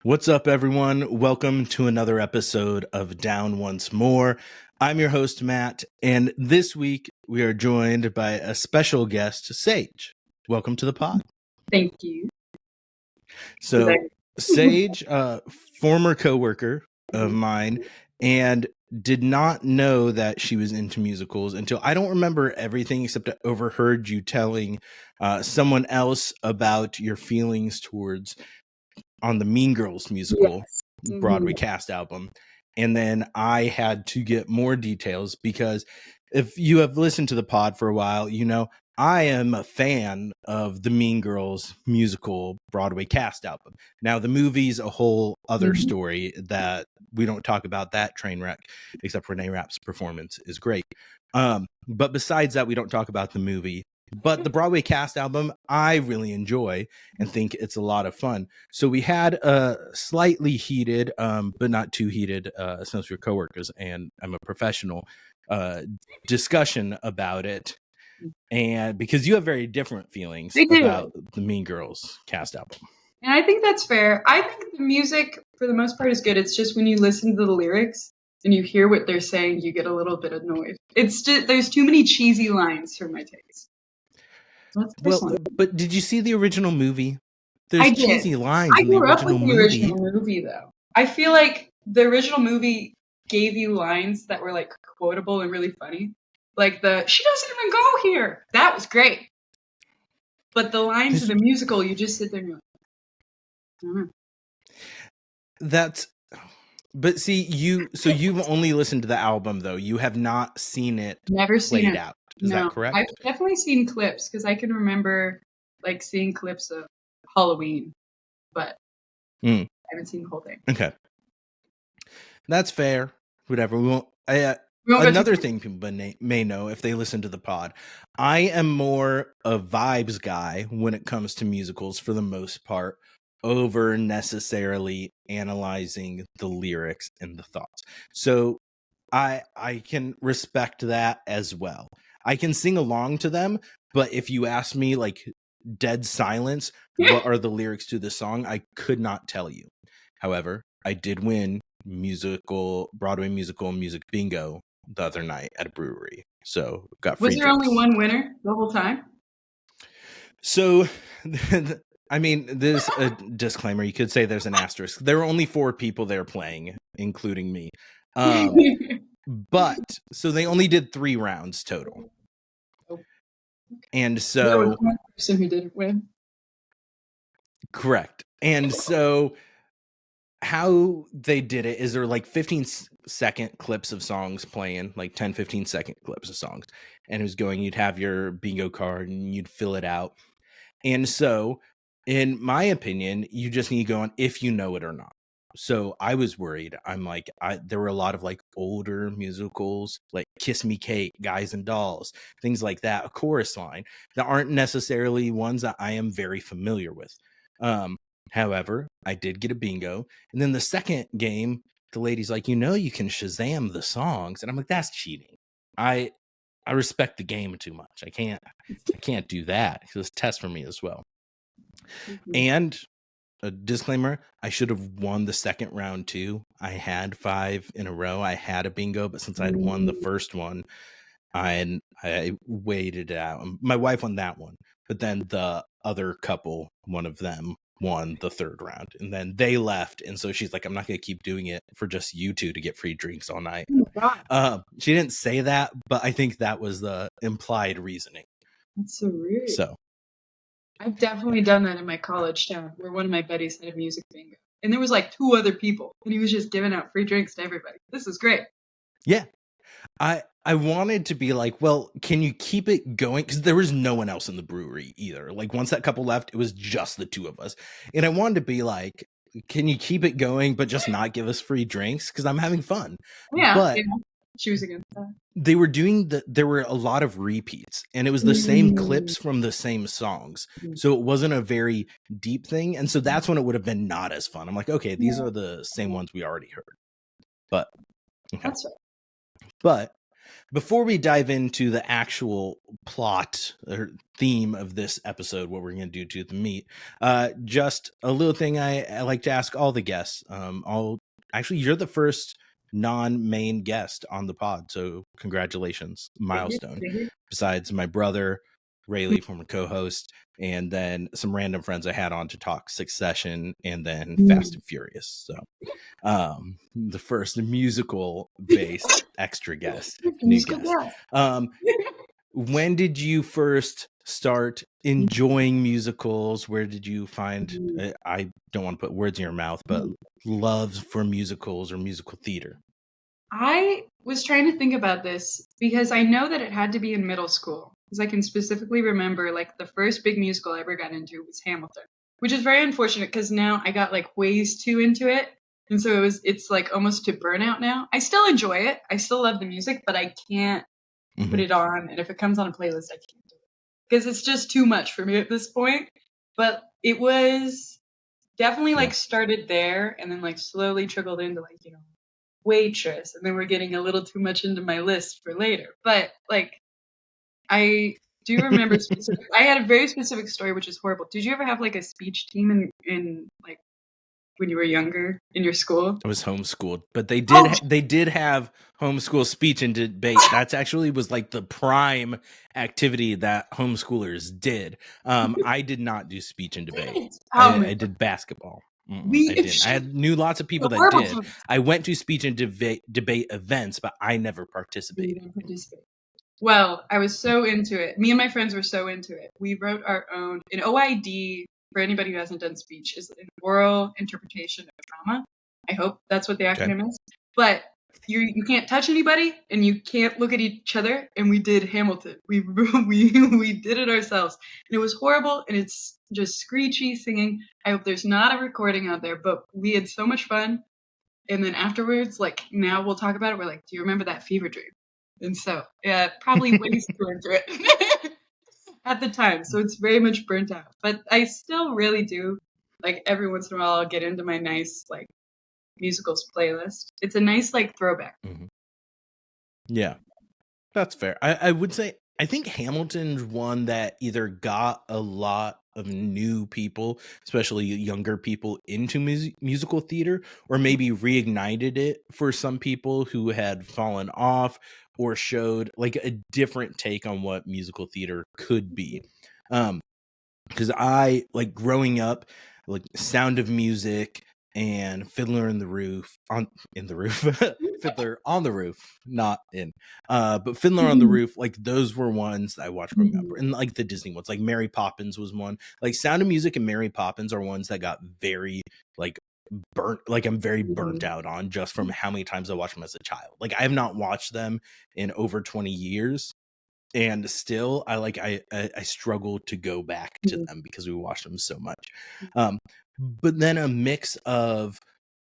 What's up, everyone? Welcome to another episode of Down Once More. I'm your host, Matt, and this week we are joined by a special guest, Sage. Welcome to the pod. Thank you. So, Sage, former coworker of mine, and did not know that she was into musicals until I don't remember everything except I overheard you telling someone else about your feelings towards on the Mean Girls musical Broadway cast album. And then I had to get more details because if you have listened to the pod for a while, you know I am a fan of the Mean Girls musical Broadway cast album. Now, the movie's a whole other story that we don't talk about that train wreck, except Renee Rapp's performance is great. But besides that, we don't talk about the movie. But the Broadway cast album, I really enjoy and think it's a lot of fun. So we had a slightly heated, but not too heated, since we're coworkers and I'm a professional, discussion about it. And because you have very different feelings about the Mean Girls cast album. And I think that's fair. I think the music, for the most part, is good. It's just when you listen to the lyrics and you hear what they're saying, you get a little bit annoyed. It's just, there's too many cheesy lines for my taste. Well, but did you see the original movie? There's cheesy lines I in the grew up original with the movie. original movie, though. I feel like the original movie gave you lines that were like quotable and really funny. Like the "she doesn't even go here." That was great. But the lines of the musical, you just sit there and you're like, That's, but see, you've only listened to the album though. You have not seen it played out. Is that correct? I've definitely seen clips because I can remember like seeing clips of Halloween, but I haven't seen the whole thing. Okay, that's fair. Whatever. We won't. Another thing people may know if they listen to the pod, I am more a vibes guy when it comes to musicals for the most part, over necessarily analyzing the lyrics and the thoughts. So I can respect that as well. I can sing along to them, but if you ask me like dead silence, what are the lyrics to the song, I could not tell you. However, I did win Broadway musical music bingo the other night at a brewery. So got free drinks. Was there only one winner the whole time? So I mean, there's a disclaimer. You could say there's an asterisk. There were only 4 people there playing, including me. But so they only did 3 rounds total. And so there was one person who didn't win. Correct. And so how they did it is there were like 15-second clips of songs playing, like 10-15-second clips of songs. And it was going, you'd have your bingo card and you'd fill it out. And so in my opinion, you just need to go on if you know it or not. So I was worried. I'm like, there were a lot of like older musicals, like Kiss Me Kate, Guys and Dolls, things like that, a chorus line that aren't necessarily ones that I am very familiar with. However, I did get a bingo. And then the second game, the lady's like, you can Shazam the songs. And I'm like, that's cheating. I respect the game too much. I can't do that because it's a test for me as well. And a disclaimer, I should have won the second round too. I had 5 in a row. I had a bingo, but since I had won the first one, I waited it out. My wife won that one, but then the other couple, one of them won the third round, and then they left. And so she's like, I'm not going to keep doing it for just you two to get free drinks all night. She didn't say that, but I think that was the implied reasoning. That's so rude. So I've definitely done that in my college town where one of my buddies had a music bingo. And there was like 2 other people and he was just giving out free drinks to everybody. This is great. Yeah. I wanted to be like, well, can you keep it going? Because there was no one else in the brewery either. Like once that couple left, it was just the 2 of us. And I wanted to be like, can you keep it going, but just not give us free drinks? Because I'm having fun. Yeah. But she was against that. They were there were a lot of repeats, and it was the same clips from the same songs. So it wasn't a very deep thing. And so that's when it would have been not as fun. I'm like, okay, these are the same ones we already heard. But okay. That's right. But Before we dive into the actual plot or theme of this episode, what we're going to do to the meat, just a little thing I like to ask all the guests. Actually, you're the first non-main guest on the pod, so congratulations, milestone. Besides my brother, Rayleigh, former co-host, and then some random friends I had on to talk Succession and then Fast and Furious. So the first musical based extra guest, new guest. When did you first start enjoying musicals? Where did you find, I don't want to put words in your mouth, but love for musicals or musical theater? I was trying to think about this because I know that it had to be in middle school. Because I can specifically remember, like, the first big musical I ever got into was Hamilton, which is very unfortunate because now I got like ways too into it. And so it's like almost to burnout now. I still enjoy it. I still love the music, but I can't put it on. And if it comes on a playlist, I can't do it because it's just too much for me at this point. But it was definitely like started there and then like slowly trickled into like, Waitress, and then we're getting a little too much into my list for later. But like, I do remember specific. I had a very specific story, which is horrible. Did you ever have like a speech team in like when you were younger in your school? I was homeschooled, but they did have homeschool speech and debate. That's actually was like the prime activity that homeschoolers did. I did not do speech and debate. I did basketball. I didn't. I knew lots of people that did. I went to speech and debate events, but I never participated. Well, I was so into it. Me and my friends were so into it. We wrote our own. An OID, for anybody who hasn't done speech, is an oral interpretation of drama. I hope that's what the acronym is. But you can't touch anybody and you can't look at each other. And we did Hamilton. We did it ourselves, and it was horrible. And it's just screechy singing. I hope there's not a recording out there, but we had so much fun. And then afterwards, like now we'll talk about it. We're like, do you remember that fever dream? And so, yeah, probably ways to enter it at the time. So it's very much burnt out. But I still really do. Like every once in a while, I'll get into my nice like musicals playlist. It's a nice like throwback. Yeah, that's fair. I would say I think Hamilton's one that either got a lot of new people, especially younger people, into musical theater, or maybe reignited it for some people who had fallen off or showed like a different take on what musical theater could be. Because I like growing up, like Sound of Music and Fiddler in the Roof Fiddler on the Roof, not in, but Fiddler on the Roof, like those were ones I watched growing up, and like the Disney ones, like Mary Poppins was one. Like Sound of Music and Mary Poppins are ones that got very like burnt, like I'm very burnt out on just from how many times I watched them as a child. Like I have not watched them in over 20 years. And still, I struggle to go back to them because we watched them so much. But then a mix of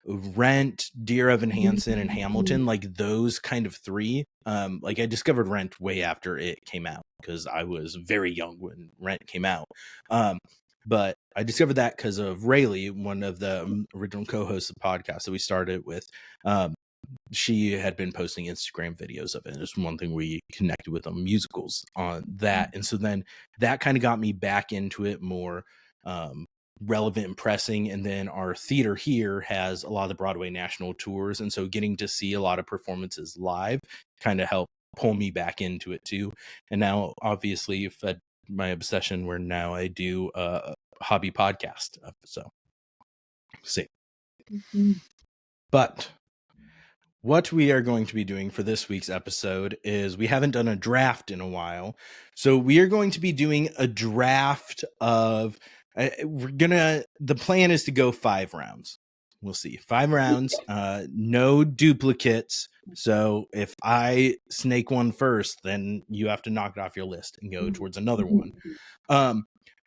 Rent, Dear Evan Hansen, and Hamilton, like those kind of three. Like I discovered Rent way after it came out because I was very young when Rent came out. But I discovered that because of Rayleigh, one of the original co-hosts of the podcast that we started with. She had been posting Instagram videos of it. And it's one thing we connected with on musicals on that. And so then that kind of got me back into it more relevant and pressing. And then our theater here has a lot of the Broadway national tours. And so getting to see a lot of performances live kind of helped pull me back into it too. And now obviously you've fed my obsession where now I do a hobby podcast. So see. But what we are going to be doing for this week's episode is we haven't done a draft in a while. So we are going to be doing a draft of, the plan is to go 5 rounds. We'll see. 5 rounds, no duplicates. So if I snake one first, then you have to knock it off your list and go towards another one. But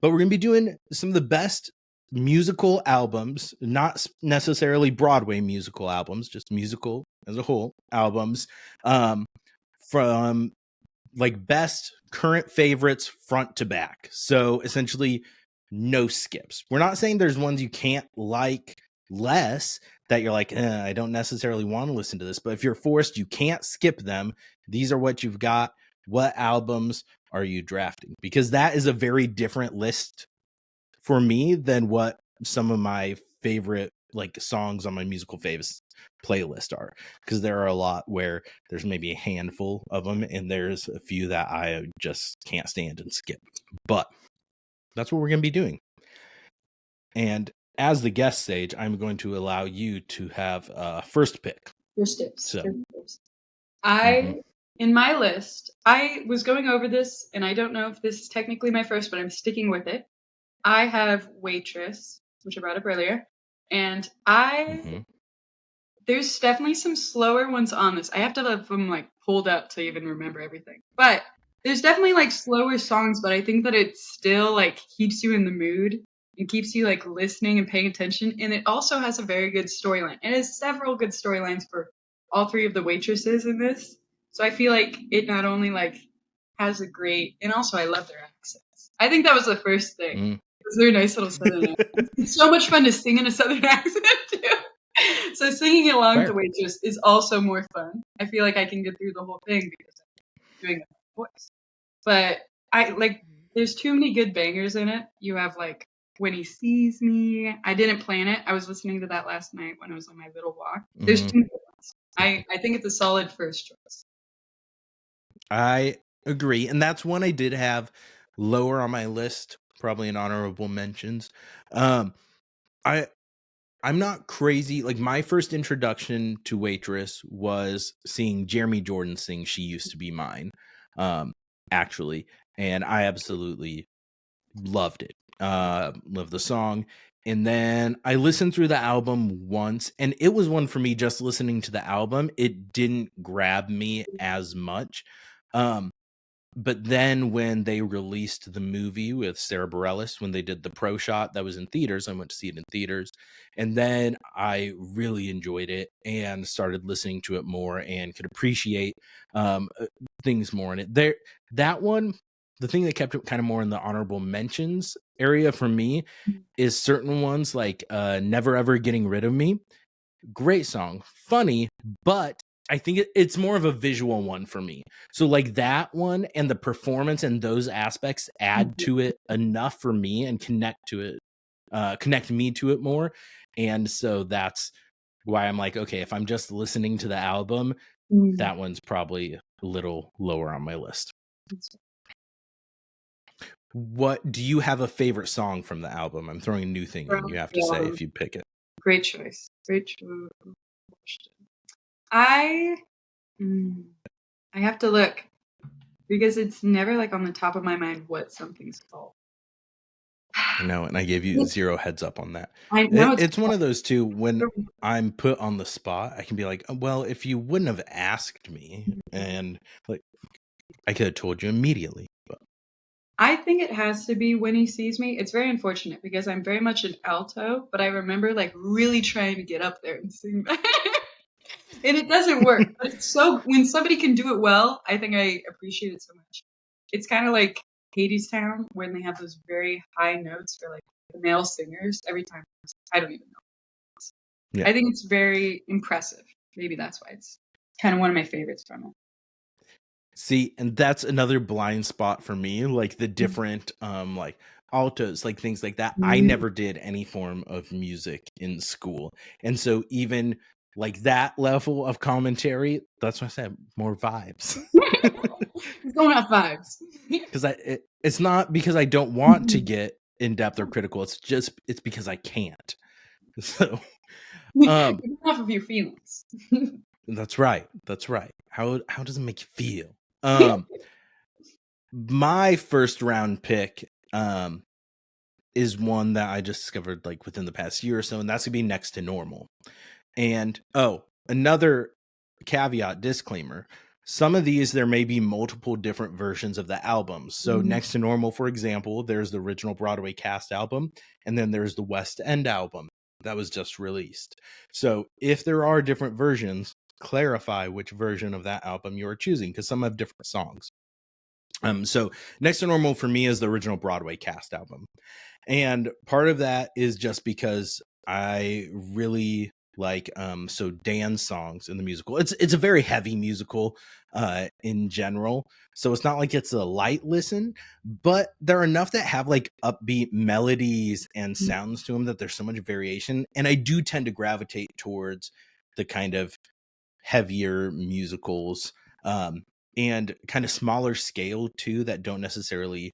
we're going to be doing some of the best musical albums, not necessarily Broadway musical albums, just musical as a whole albums, from like best current favorites front to back. So essentially no skips. We're not saying there's ones you can't like less. that you're like, I don't necessarily want to listen to this. But if you're forced, you can't skip them. These are what you've got. What albums are you drafting? Because that is a very different list for me than what some of my favorite like songs on my musical faves playlist are, because there are a lot where there's maybe a handful of them and there's a few that I just can't stand and skip. But that's what we're going to be doing. And as the guest stage, I'm going to allow you to have first pick. First tips. So, In my list, I was going over this, and I don't know if this is technically my first, but I'm sticking with it. I have Waitress, which I brought up earlier, and there's definitely some slower ones on this. I have to have them like pulled up to even remember everything. But there's definitely like slower songs, but I think that it still like keeps you in the mood and keeps you like listening and paying attention. And it also has a very good storyline. And it has several good storylines for all three of the waitresses in this. So I feel like it not only like has a great, and also I love their accents. I think that was the first thing. Because they're nice little southern accents. It's so much fun to sing in a southern accent too. So singing along to Waitress is also more fun. I feel like I can get through the whole thing because I'm doing a voice. But I like there's too many good bangers in it. You have like When He Sees Me. I didn't plan it. I was listening to that last night when I was on my little walk. There's too many good ones. I think it's a solid first choice. I agree. And that's one I did have lower on my list, probably in honorable mentions. I'm not crazy. Like my first introduction to Waitress was seeing Jeremy Jordan sing She Used to Be Mine, actually. And I absolutely loved it. Loved the song. And then I listened through the album once, and it was one for me just listening to the album. It didn't grab me as much. But then when they released the movie with Sarah Bareilles, when they did the pro shot that was in theaters, I went to see it in theaters. And then I really enjoyed it and started listening to it more and could appreciate things more in it. That one, the thing that kept it kind of more in the honorable mentions area for me is certain ones like Never Ever Getting Rid of Me. Great song, funny, but I think it's more of a visual one for me. So like that one and the performance and those aspects add to it enough for me and connect me to it more. And so that's why I'm like, okay, if I'm just listening to the album, that one's probably a little lower on my list. What do you have a favorite song from the album? I'm throwing a new thing in. You have to say if you pick it. Great choice. Great choice. I have to look because it's never like on the top of my mind what something's called. I know, and I gave you zero heads up on that. I know it's one of those two when I'm put on the spot, I can be like, well, if you wouldn't have asked me, and like I could have told you immediately. But I think it has to be When He Sees Me. It's very unfortunate because I'm very much an alto, but I remember like really trying to get up there and sing that. And it doesn't work. But it's so when somebody can do it well, I think I appreciate it so much. It's kind of like Hadestown when they have those very high notes for like the male singers every time. I don't even know. Yeah. I think it's very impressive. Maybe that's why it's kind of one of my favorites from it. See, and that's another blind spot for me, like the different like altos, like things like that. I never did any form of music in school. And so even like that level of commentary, that's what I said, more vibes. It's going off vibes. Because it's not because I don't want to get in depth or critical. It's because I can't. So off of your feelings. That's right. How does it make you feel? My first round pick is one that I just discovered like within the past year or so, and that's gonna be Next to Normal. And another caveat disclaimer. Some of these, there may be multiple different versions of the albums. So Next to Normal, for example, there's the original Broadway cast album, and then there's the West End album that was just released. So if there are different versions, clarify which version of that album you are choosing, because some have different songs. So Next to Normal for me is the original Broadway cast album. And part of that is just because I really like so Dan's songs in the musical. It's a very heavy musical in general. So it's not like it's a light listen, but there are enough that have like upbeat melodies and sounds to them that there's so much variation. And I do tend to gravitate towards the kind of heavier musicals, and kind of smaller scale too, that don't necessarily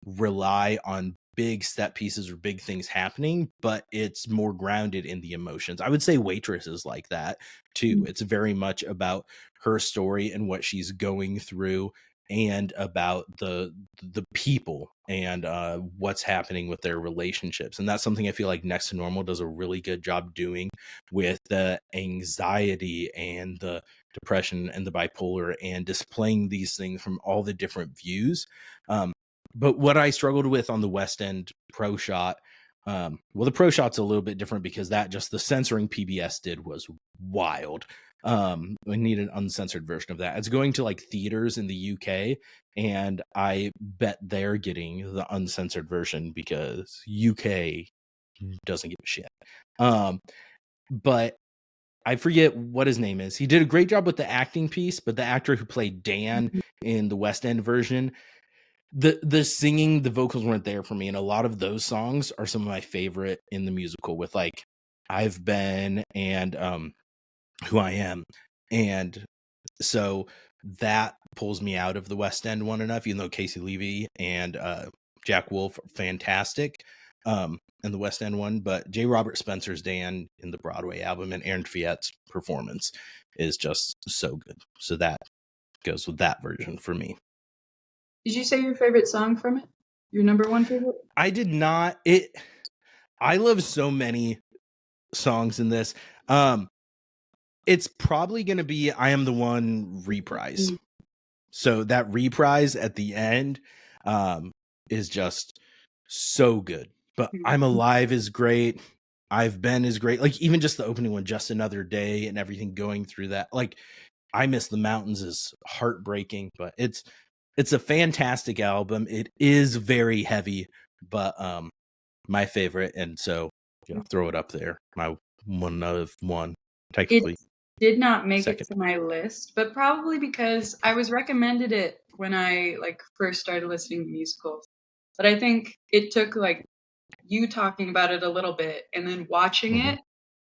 rely on big set pieces or big things happening, but it's more grounded in the emotions. I would say Waitress is like that too. It's very much about her story and what she's going through, and about the people and what's happening with their relationships. And that's something I feel like Next to Normal does a really good job doing, with the anxiety and the depression and the bipolar, and displaying these things from all the different views. But what I struggled with on the West End Pro Shot, well, the Pro Shot's a little bit different because that just the censoring PBS did was wild. We need an uncensored version of that. It's going to like theaters in the UK, and I bet they're getting the uncensored version because UK doesn't give a shit. But I forget what his name is. He did a great job with the acting piece, but the actor who played Dan in the West End version, the singing, the vocals weren't there for me. And a lot of those songs are some of my favorite in the musical, with like I've Been and Who I Am. And so that pulls me out of the West End one enough, even though Casey Levy and Jack Wolf are fantastic in the West End one. But J. Robert Spencer's Dan in the Broadway album and Aaron Fiet's performance is just so good. So that goes with that version for me. Did you say your favorite song from it? Your number one favorite? I did not. I love so many songs in this. It's probably going to be I Am the One reprise. So that reprise at the end is just so good. But I'm Alive is great. I've Been is great. Like even just the opening one, Just Another Day, and everything going through that. Like I Miss the Mountains is heartbreaking, but it's a fantastic album. It is very heavy, but my favorite, and so throw it up there. My one of one, It technically did not make it second. to my list, but probably because I was recommended it when I like first started listening to musicals. But I think it took like you talking about it a little bit and then watching it.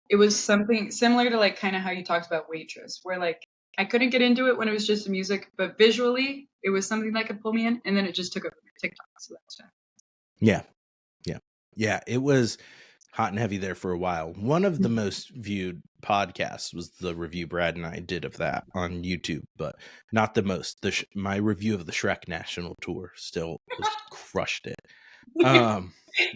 It was something similar to like kind of how you talked about Waitress, where like I couldn't get into it when it was just the music, but visually it was something that could pull me in, and then it just took over my TikTok. So that's fine. Yeah. It was hot and heavy there for a while. One of the most viewed podcasts was the review Brad and I did of that on YouTube, but not the most. My review of the Shrek National Tour still was crushed it.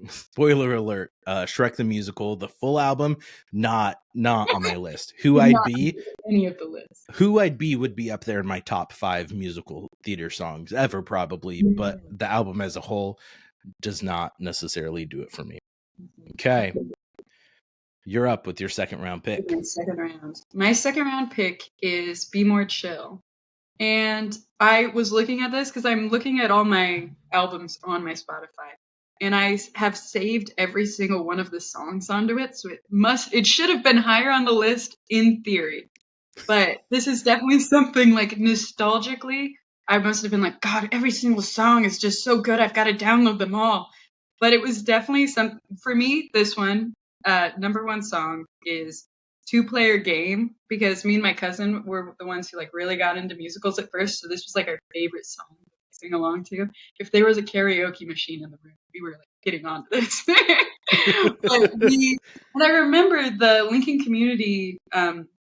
Spoiler alert, Shrek the Musical, the full album, not on my list. Who I'd Not Be, any of the lists. Who I'd Be would be up there in my top 5 musical theater songs ever, probably, but the album as a whole does not necessarily do it for me. Okay. You're up with your second round pick. My second round pick is Be More Chill. And I was looking at this because I'm looking at all my albums on my Spotify. And I have saved every single one of the songs onto it. So it should have been higher on the list in theory. But this is definitely something like nostalgically. I must have been like, God, every single song is just so good. I've got to download them all. But it was definitely for me, this one, number one song is Two Player Game, because me and my cousin were the ones who like really got into musicals at first. So this was like our favorite song to sing along to. If there was a karaoke machine in the room, we were like getting onto this. And I remember the Lincoln Community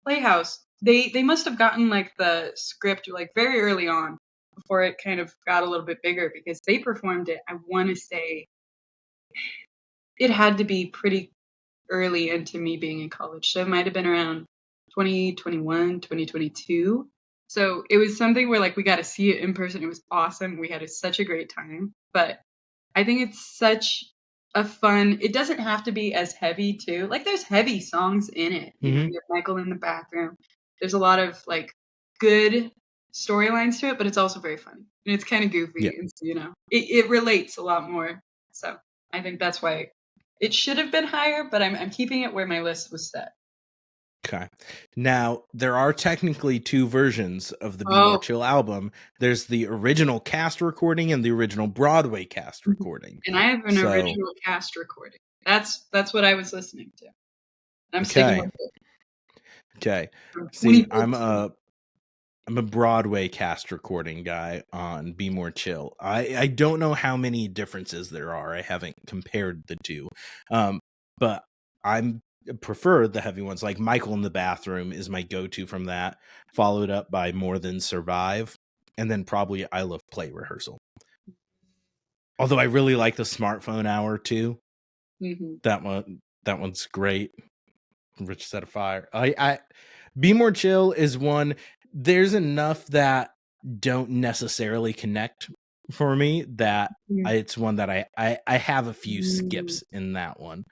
Playhouse. They must have gotten like the script like very early on before it kind of got a little bit bigger, because they performed it. I want to say it had to be pretty early into me being in college. So it might have been around 2021, 2022. So it was something where like we got to see it in person. It was awesome. We had such a great time. But I think it's such a fun, it doesn't have to be as heavy too. Like there's heavy songs in it. You know, you have Michael in the bathroom. There's a lot of like good storylines to it, but it's also very funny. And it's kind of goofy. Yeah. And so, you know, it relates a lot more. So I think that's why it should have been higher, but I'm keeping it where my list was set. Okay. Now, there are technically two versions of the Be More Oh, Chill album. There's the original cast recording and the original Broadway cast recording. and I have an So, original cast recording. That's what I was listening to. And I'm sticking okay. with it Okay. from See, I'm 2015. a I'm a Broadway cast recording guy on Be More Chill. I don't know how many differences there are. I haven't compared the two. But I'm prefer the heavy ones. Like Michael in the Bathroom is my go-to from that, followed up by More Than Survive, and then probably I Love Play Rehearsal. Although I really like the Smartphone Hour too. Mm-hmm. That one's great. Rich Set of Fire. I Be More Chill is one. There's enough that don't necessarily connect for me that it's one that I have a few Mm-hmm. skips in that one.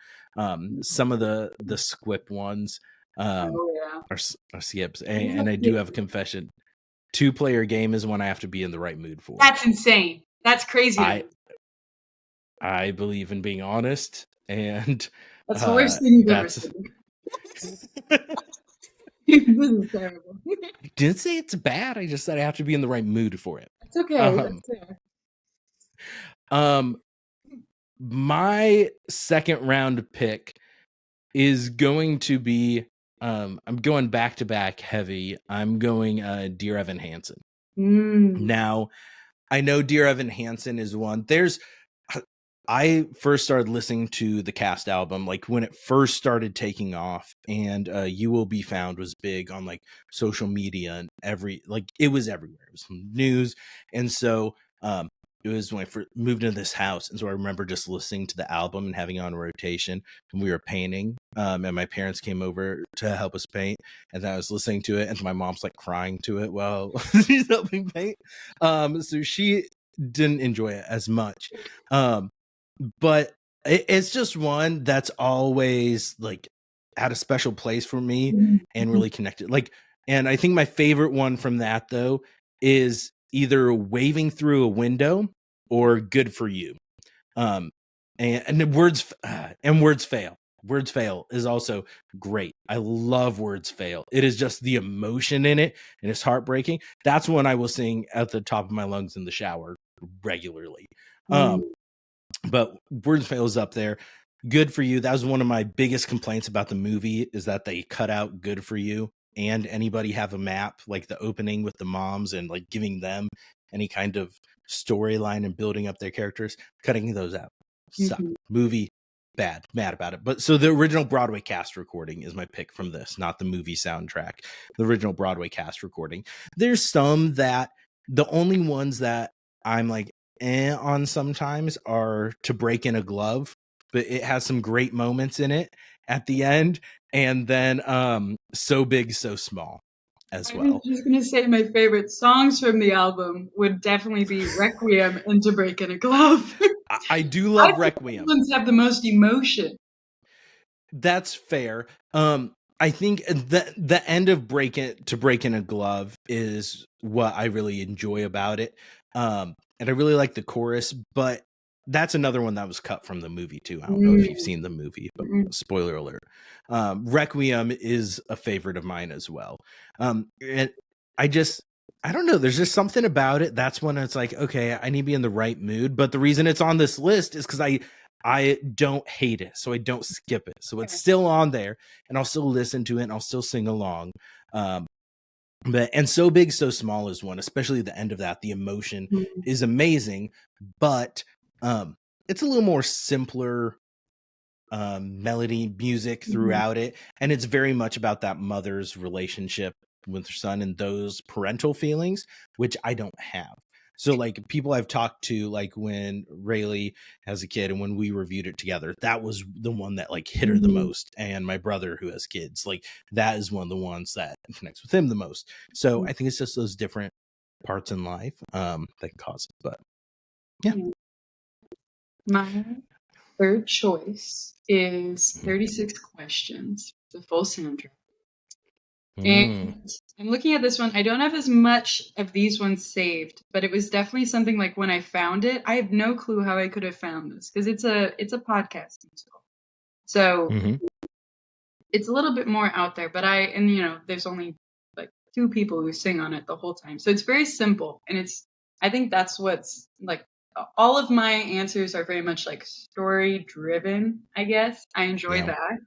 Some of the Squip ones Oh yeah. are skips, and I do have a confession. 2-player game is one I have to be in the right mood for. That's insane. That's crazy to I me. I believe in being honest, and That's the worst thing you've ever that's. said. This is terrible. I didn't say it's bad. I just said I have to be in the right mood for it. It's okay. Um, That's fair. um, my second round pick is going to be. I'm going back to back heavy. I'm going Dear Evan Hansen. Mm. Now, I know Dear Evan Hansen is one. I first started listening to the cast album like when it first started taking off, and You Will Be Found was big on like social media and it was everywhere. It was news. And so it was when I first moved into this house, and so I remember just listening to the album and having it on rotation, and we were painting, and my parents came over to help us paint, and then I was listening to it, and my mom's like crying to it while she's helping paint. So she didn't enjoy it as much. But it's just one that's always like had a special place for me and really connected. Like, and I think my favorite one from that though is either Waving Through a Window or Good for You. Um, and the words fail. Words Fail is also great. I love Words Fail. It is just the emotion in it, and it's heartbreaking. That's one I will sing at the top of my lungs in the shower regularly. Mm. But Words Fail is up there. Good for You. That was one of my biggest complaints about the movie, is that they cut out Good for You and Anybody Have a Map, like the opening with the moms and like giving them any kind of storyline and building up their characters. Cutting those out sucked. Mhm. Movie, bad, mad about it. But so the original Broadway cast recording is my pick from this, not the movie soundtrack. The original Broadway cast recording. There's some that the only ones that I'm like on sometimes are To Break in a Glove, but it has some great moments in it at the end. And then So Big, So Small as I was well. just gonna say my favorite songs from the album would definitely be Requiem and To Break in a Glove. I do I love think those Requiem. ones have the most emotion. That's fair. I think the end of To Break in a Glove is what I really enjoy about it. And I really like the chorus, but that's another one that was cut from the movie too. I don't know if you've Mm. seen the movie, but Mm. spoiler alert. Requiem is a favorite of mine as well. And I don't know. There's just something about it. That's when it's like, okay, I need to be in the right mood. But the reason it's on this list is because I don't hate it, so I don't skip it. So it's still on there, and I'll still listen to it, and I'll still sing along. But and So Big, So Small is one, especially the end of that. The emotion Mm. is amazing, but it's a little more simpler melody music Mhm. throughout it, and it's very much about that mother's relationship with her son and those parental feelings, which I don't have. So like people I've talked to, like when Rayleigh has a kid and when we reviewed it together, that was the one that like hit her the Mhm. most. And my brother who has kids, like that is one of the ones that connects with him the most. So I think it's just those different parts in life that cause it. But yeah. My third choice is 36 Questions, the full soundtrack. Mm. And I'm looking at this one. I don't have as much of these ones saved, but it was definitely something like when I found it, I have no clue how I could have found this because it's a podcasting tool. So Mm-hmm. it's a little bit more out there, but and there's only like two people who sing on it the whole time. So it's very simple, and I think that's what's like all of my answers are very much like story driven, I guess. I enjoy Yeah. that.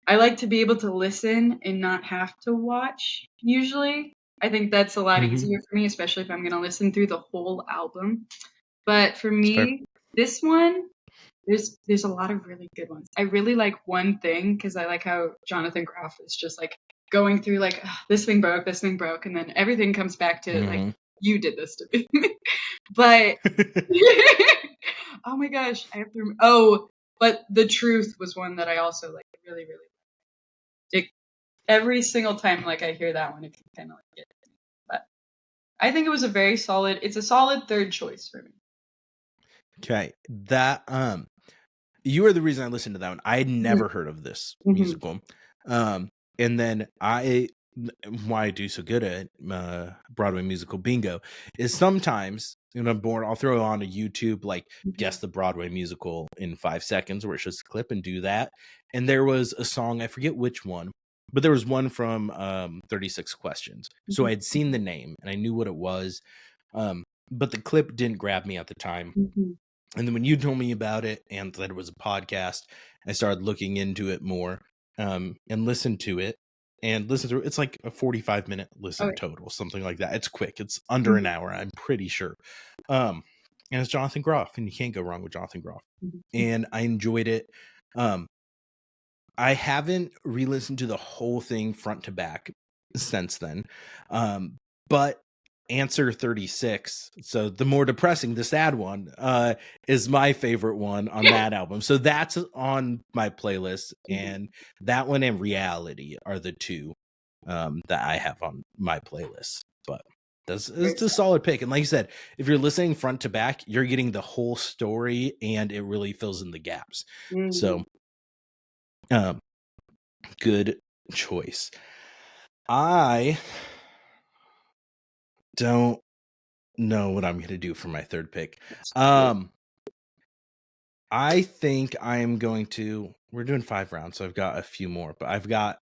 I like to be able to listen and not have to watch usually. I think that's a lot Hmm. easier for me, especially if I'm going to listen through the whole album. But for It's fair. me, this one, there's a lot of really good ones. I really like One Thing because I like how Jonathan Groff is just like going through like, "Ugh, this thing broke, and then everything comes back to like Hmm. you did this to me." But oh my gosh, I have to. But The Truth was one that I also like really, really. It, every single time like I hear that one, it can kind of like get me. But I think it was a very solid. It's a solid third choice for me. Okay. That you are the reason I listened to that one. I had Mhm, never heard of this mhm, musical. And then why I do so good at Broadway musical bingo is sometimes when I'm bored, I'll throw on a YouTube like mhm, guess the Broadway musical in 5 seconds, where it's just a clip and do that. And there was a song, I forget which one, but there was one from 36 Questions. So I mhm, had seen the name and I knew what it was. Um, but the clip didn't grab me at the time. mhm. And then when you told me about it and that it was a podcast, I started looking into it more, and listened to it and listen through it. It's like a 45-minute Oh, listen total, something like that. It's quick. It's under an mhm, hour, I'm pretty sure. Um, and it's Jonathan Groff, and you can't go wrong with Jonathan Groff. mhm, mhm. And I enjoyed it. Um, I haven't re-listened to the whole thing front to back since then. But answer 36, so the more depressing, the sad one, is my favorite one on that album. So that's on my playlist, Mhm. and that one and Reality are the two that I have on my playlist. But that's Very it's a solid. solid pick. And like you said, if you're listening front to back, you're getting the whole story and it really fills in the gaps. Mhm. So um good choice. I don't know what I'm gonna do for my third pick. That's cool. Um, I think I am going to. We're doing 5 rounds, so I've got a few more, but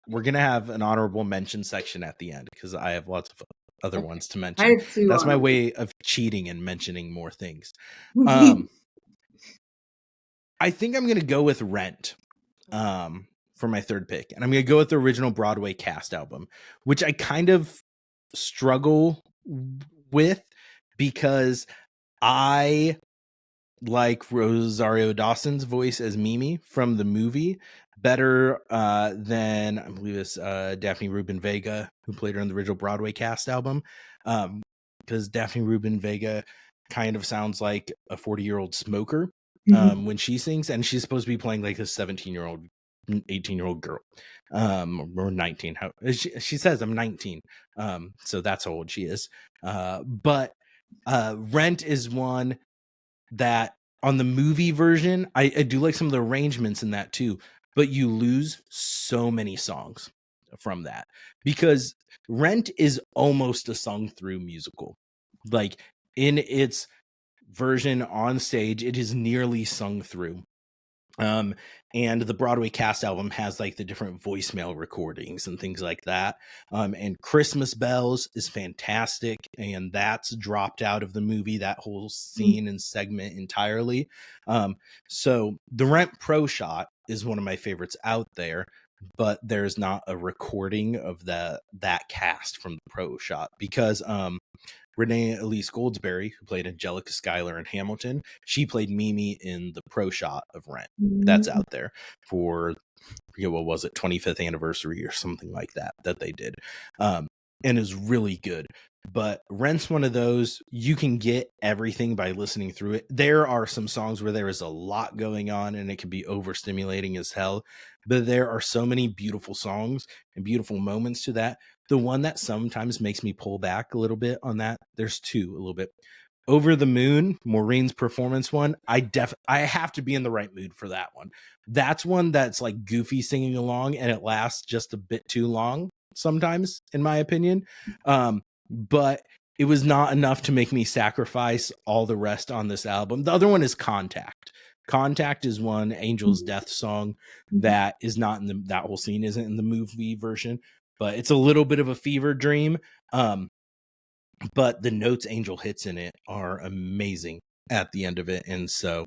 we're gonna have an honorable mention section at the end because I have lots of other Okay. ones to I mention. have two That's my honorable. way of cheating and mentioning more things. Um, I think I'm gonna go with Rent. For my third pick, and I'm gonna go with the original Broadway cast album, which I kind of struggle with because I like Rosario Dawson's voice as Mimi from the movie better than I believe it's Daphne Rubin Vega, who played her in the original Broadway cast album. Because Daphne Rubin Vega kind of sounds like a 40-year-old smoker Mhm. when she sings, and she's supposed to be playing like a 17-year-old 18-year-old girl, or 19. How she says I'm 19, so that's how old she is. But Rent is one that on the movie version, I do like some of the arrangements in that too, but you lose so many songs from that because Rent is almost a sung through musical. Like in its version on stage, it is nearly sung through. um and the Broadway cast album has like the different voicemail recordings and things like that. And Christmas Bells is fantastic, and that's dropped out of the movie, that whole scene and segment entirely. So the Rent Pro Shot is one of my favorites out there, but there's not a recording of that cast from the Pro Shot because Renee Elise Goldsberry, who played Angelica Schuyler in Hamilton, she played Mimi in the Pro Shot of Rent. That's Mhm. out there for, I forget what was it, 25th anniversary or something like that they did, and is really good. But Rent's one of those you can get everything by listening through it. There are some songs where there is a lot going on and it can be overstimulating as hell, but there are so many beautiful songs and beautiful moments to that. The one that sometimes makes me pull back a little bit on that, there's two a little bit. Over the Moon, Maureen's performance one, I have to be in the right mood for that one. That's one that's like goofy singing along and it lasts just a bit too long sometimes, in my opinion. But it was not enough to make me sacrifice all the rest on this album. The other one is Contact. Contact is one. Angel's Death song Mhm. that is not in that whole scene isn't in the movie version, but it's a little bit of a fever dream. Um, but the notes Angel hits in it are amazing at the end of it, and so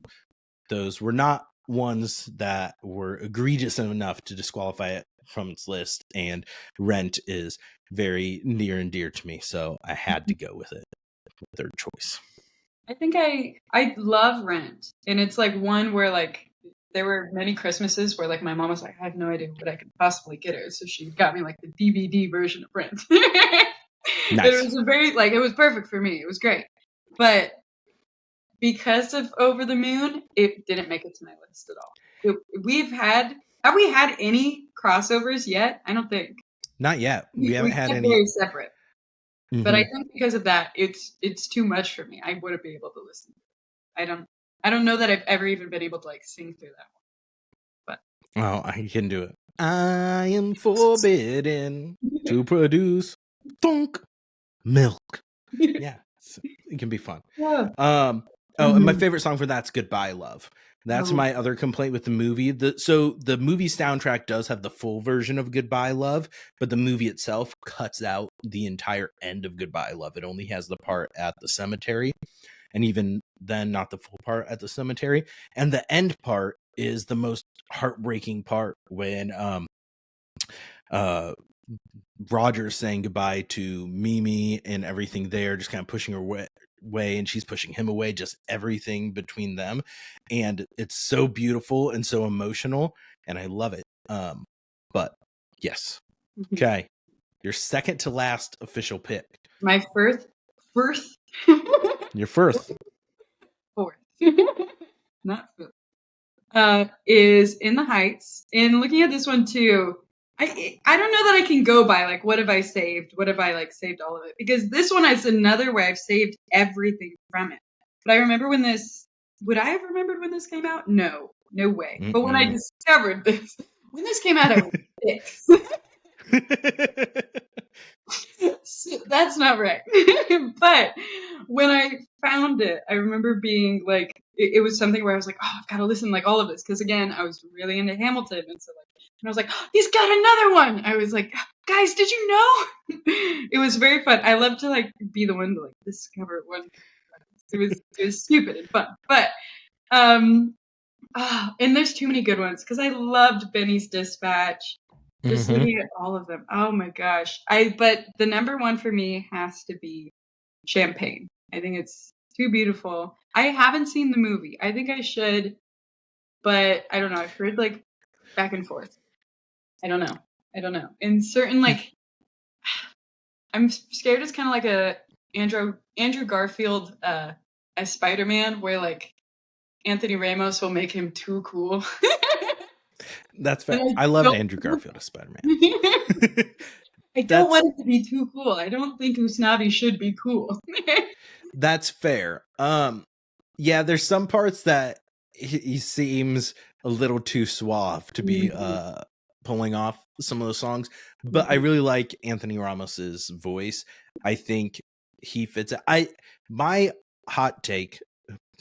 those were not ones that were egregious enough to disqualify it from its list. And Rent is very near and dear to me, so I had to go with it. Third choice. I think I love Rent, and it's like one where like there were many Christmases where like my mom was like, I have no idea what I could possibly get her, so she got me like the DVD version of Rent. It Nice. was a very like it was perfect for me. It was great, but because of Over the Moon, it didn't make it to my list at all. We've had have we had any crossovers yet? I don't think Not yet. We haven't we had kept any. very separate. But I Mhm. think because of that, it's too much for me. I wouldn't be able to listen. I don't I don't know that I've ever even been able to like sing through that Oh, I can do it. I am forbidden to produce thunk milk. one. Yeah, it can be fun. Yeah. Um, oh, and my Mhm. favorite song for that's "Goodbye Love." That's Oh. my other complaint with the movie. So the movie soundtrack does have the full version of "Goodbye Love," but the movie itself cuts out the entire end of "Goodbye Love." It only has the part at the cemetery, and even then, not the full part at the cemetery. And the end part is the most heartbreaking part when uh Roger's saying goodbye to Mimi and everything there, just kind of pushing her away, and she's pushing him away, just everything between them. And it's so beautiful and so emotional, and I love it. But yes. Mhm. Okay. Your second to last official pick. My first Your first. fourth. Not fifth. Is In the Heights. And looking at this one too, I don't know that I can go by like what have I saved? What have I like saved all of it? Because this one is another way I've saved everything from it. But I remember when this would I have remembered when this came out? No, no way. But when I Mm-mm. discovered this, when this came out, I was 6. So that's not right. But when I found it, I remember being like, it was something where I was like, oh, I've got to listen to like all of this because again, I was really into Hamilton, and so like, and I was like, oh, he's got another one. I was like, guys, did you know? It was very fun. I love to like be the one to like discover one. It was stupid and fun, but um, and there's too many good ones because I loved Benny's Dispatch. Just Mm-hmm. looking at all of them. Oh my gosh. But the number one for me has to be Champagne. I think it's too beautiful. I haven't seen the movie. I think I should, but I don't know. I've heard like back and forth. I don't know. I don't know. In certain like I'm scared it's kind of like a Andrew Garfield as Spider-Man where like Anthony Ramos will make him too cool. That's And fair. I I loved don't Andrew Garfield as I Spider-Man. don't That's want it to be too cool. I don't think Usnavi should be cool. That's fair. Yeah, there's some parts that he seems a little too suave to be Mhm, pulling off some of those songs, but I mhm, really like Anthony Ramos's voice. I think he fits it. My hot take,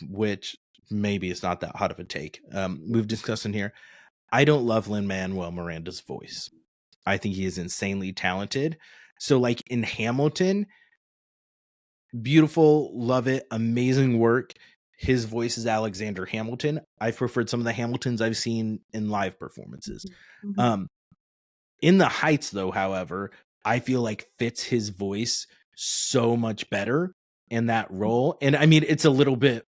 which maybe it's not that hot of a take, we've discussed in here. I don't love Lin-Manuel Miranda's voice. I think he is insanely talented. So like in Hamilton, beautiful, love it, amazing work. His voice is Alexander Hamilton. I've preferred some of the Hamiltons I've seen in live performances. mhm, Um, in the Heights, though, however, I feel like fits his voice so much better in that role. And I mean, it's a little bit,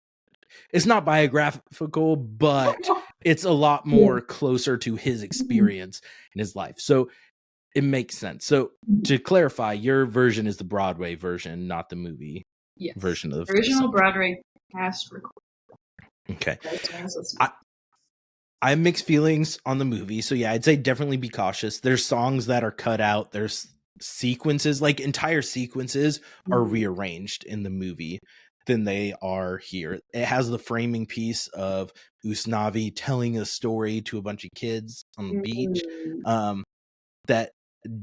it's not biographical, but it's a lot yeah, more closer to his mhm, experience in his life. So it makes sense. So mhm. to clarify, your version is the Broadway version, not the movie Yes. version of the Original soundtrack. Broadway cast record. Okay. That's what I was listening. I, I have mixed feelings on the movie. So yeah, I'd say definitely be cautious. There's songs that are cut out. There's sequences, like entire sequences are Mhm, rearranged in the movie than they are here. It has the framing piece of Usnavi telling a story to a bunch of kids on the beach. mhm, Um, that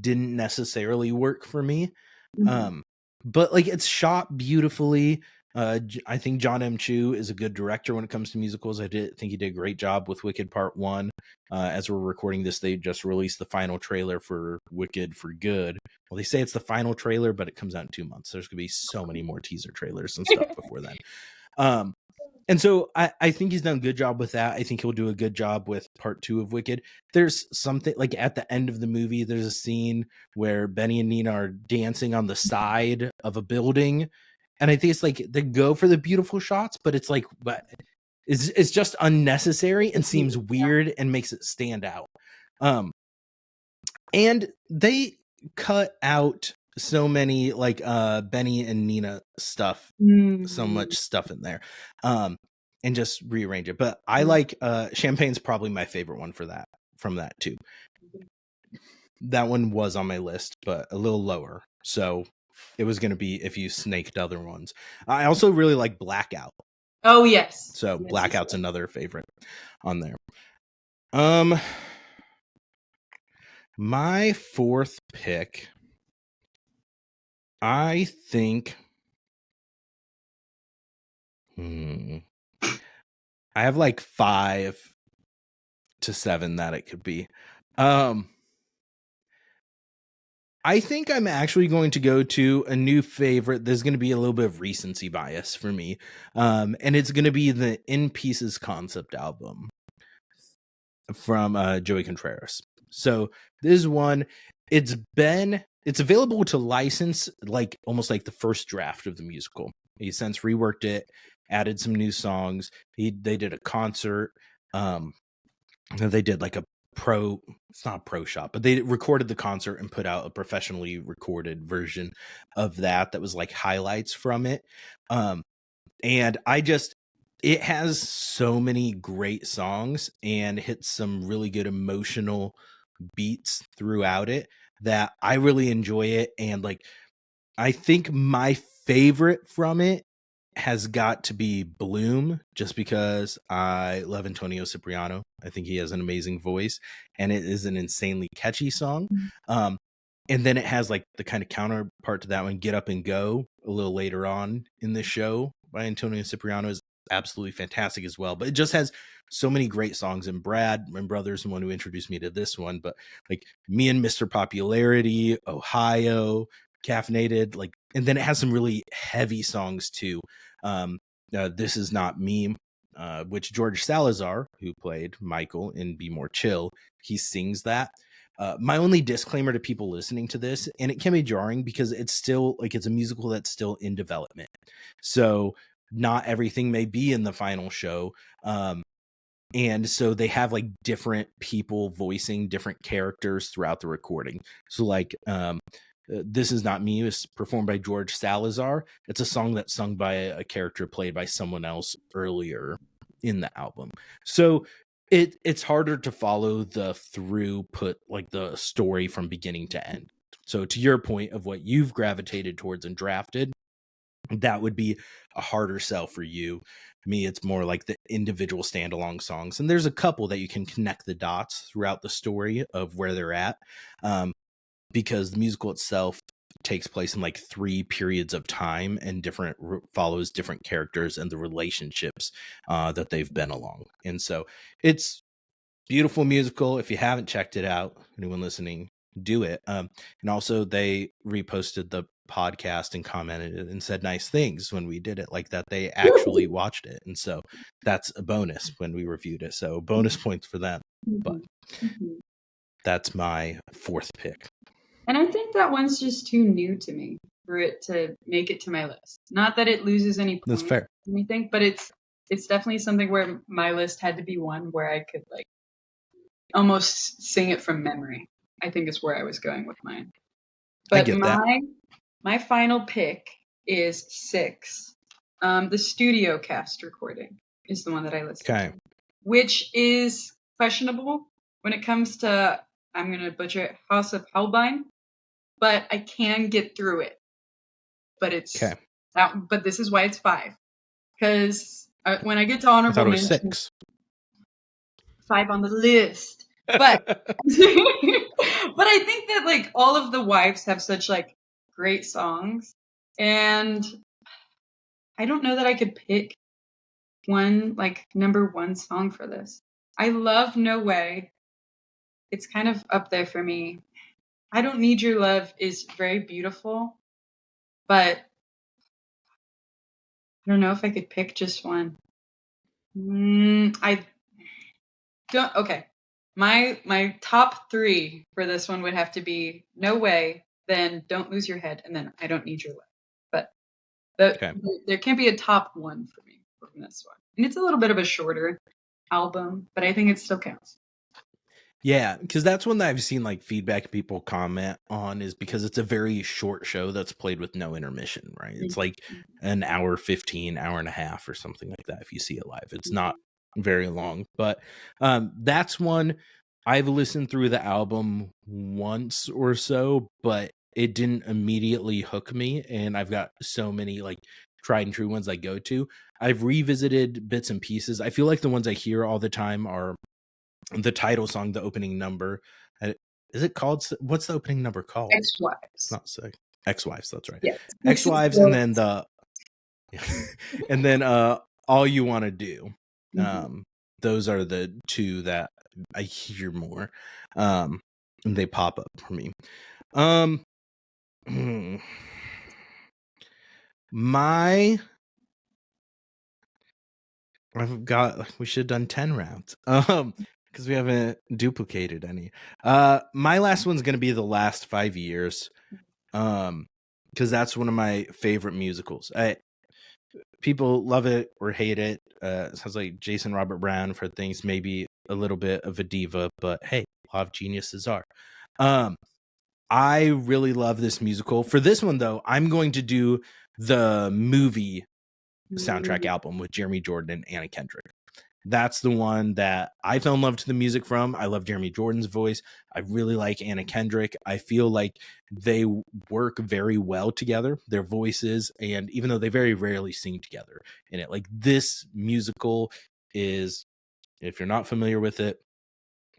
didn't necessarily work for me. mhm, Um, but like it's shot beautifully. I think John M. Chu is a good director when it comes to musicals. Think he did a great job with Wicked Part 1. As we're recording this, they just released the final trailer for Wicked for Good. Well, they say it's the final trailer, but it comes out in 2 months. There's going to be so many more teaser trailers and stuff before then. And so I think he's done a good job with that. I think he'll do a good job with part 2 of Wicked. There's something like at the end of the movie, there's a scene where Benny and Nina are dancing on the side of a building. And I think it's like they go for the beautiful shots, but it's like, but it's just unnecessary and seems weird and makes it stand out. And they cut out so many like Benny and Nina stuff, so much stuff in there, and just rearrange it. But I like Champagne's probably my favorite one for that, from that too. That one was on my list, but a little lower. So it was going to be if you snaked other ones. I also really like Blackout. Oh yes. So yes, Blackout's another favorite on there. My fourth pick, I think. I have like 5 to 7 that it could be. I think I'm actually going to go to a new favorite. There's going to be a little bit of recency bias for me. And it's going to be the In Pieces concept album from Joey Contreras. So this one, it's available to license, like almost like the first draft of the musical. He since reworked it, added some new songs. They did a concert. They did like it's not a pro shot, but they recorded the concert and put out a professionally recorded version of that was like highlights from it. And it has so many great songs and hits some really good emotional beats throughout it that I really enjoy it. And like, I think my favorite from it has got to be Bloom, just because I love Antonio Cipriano. I think he has an amazing voice and it is an insanely catchy song. And then it has like the kind of counterpart to that one, Get Up and Go, a little later on in the show by Antonio Cipriano, is absolutely fantastic as well. But it just has so many great songs. And Brad, my brother's the one who introduced me to this one, but like Me and Mr. Popularity, Ohio, Caffeinated, like, and then it has some really heavy songs too. This Is Not Me, which George Salazar, who played Michael in Be More Chill, he sings that. My only disclaimer to people listening to this, and it can be jarring because it's still like, it's a musical that's still in development. So not everything may be in the final show. And so they have like different people voicing different characters throughout the recording. So like, This Is Not Me is performed by George Salazar. It's a song that's sung by a character played by someone else earlier in the album. So it's harder to follow the throughput, like the story from beginning to end. So to your point of what you've gravitated towards and drafted, that would be a harder sell for you. Me, it's more like the individual standalone songs. And there's a couple that you can connect the dots throughout the story of where they're at. Because the musical itself takes place in like 3 periods of time and follows different characters and the relationships that they've been along. And so it's beautiful musical. If you haven't checked it out, anyone listening, do it. And also they reposted the podcast and commented and said nice things when we did it, like that they actually watched it. And so that's a bonus when we reviewed it. So bonus points for them. But that's my fourth pick. And I think that one's just too new to me for it to make it to my list. Not that it loses any points. That's fair. Or anything, but it's definitely something where my list had to be one where I could like almost sing it from memory. I think is where I was going with mine. But I get that. My final pick is 6. The studio cast recording is the one that I listened to, which is questionable when it comes to, I'm going to butcher it, House of Holbein, but I can get through it. But but this is why it's 5. Because when I get to honorable mention, 6. 5 on the list. But but I think that like all of the wives have such like great songs, and I don't know that I could pick one like number one song for this. I love No Way. It's kind of up there for me. I Don't Need Your Love is very beautiful, but I don't know if I could pick just one. I don't. Okay, my top three for this one would have to be No Way, then Don't Lose Your Head, and then I Don't Need Your Love. But Okay. there can't be a top one for me from this one, and it's a little bit of a shorter album, but I think it still counts. Yeah, because that's one that I've seen like feedback people comment on is because it's a very short show that's played with no intermission, right? It's like an hour 15, hour and a half or something like that if you see it live. It's not very long, but that's one I've listened through the album once or so, but it didn't immediately hook me. And I've got so many like tried and true ones I go to. I've revisited bits and pieces. I feel like the ones I hear all the time are the title song, the opening number. Is it called? What's the opening number called? It's Ex-Wives. not so. Ex-Wives. That's right. Yes. Ex-Wives, and then the, and then all you want to do. Those are the two that I hear more. And they pop up for me. My I've got we should have done 10 rounds. Because we haven't duplicated any. My last one's gonna be The Last 5 Years. Because that's one of my favorite musicals. People love it or hate it. Sounds like Jason Robert Brown for things, maybe a little bit of a diva, but hey, a lot of geniuses are. I really love this musical. For this one though, I'm going to do the movie soundtrack album with Jeremy Jordan and Anna Kendrick. That's the one that I fell in love to the music from. I love Jeremy Jordan's voice. I really like Anna Kendrick. I feel like they work very well together, their voices, and even though they very rarely sing together in it, like this musical is, if you're not familiar with it,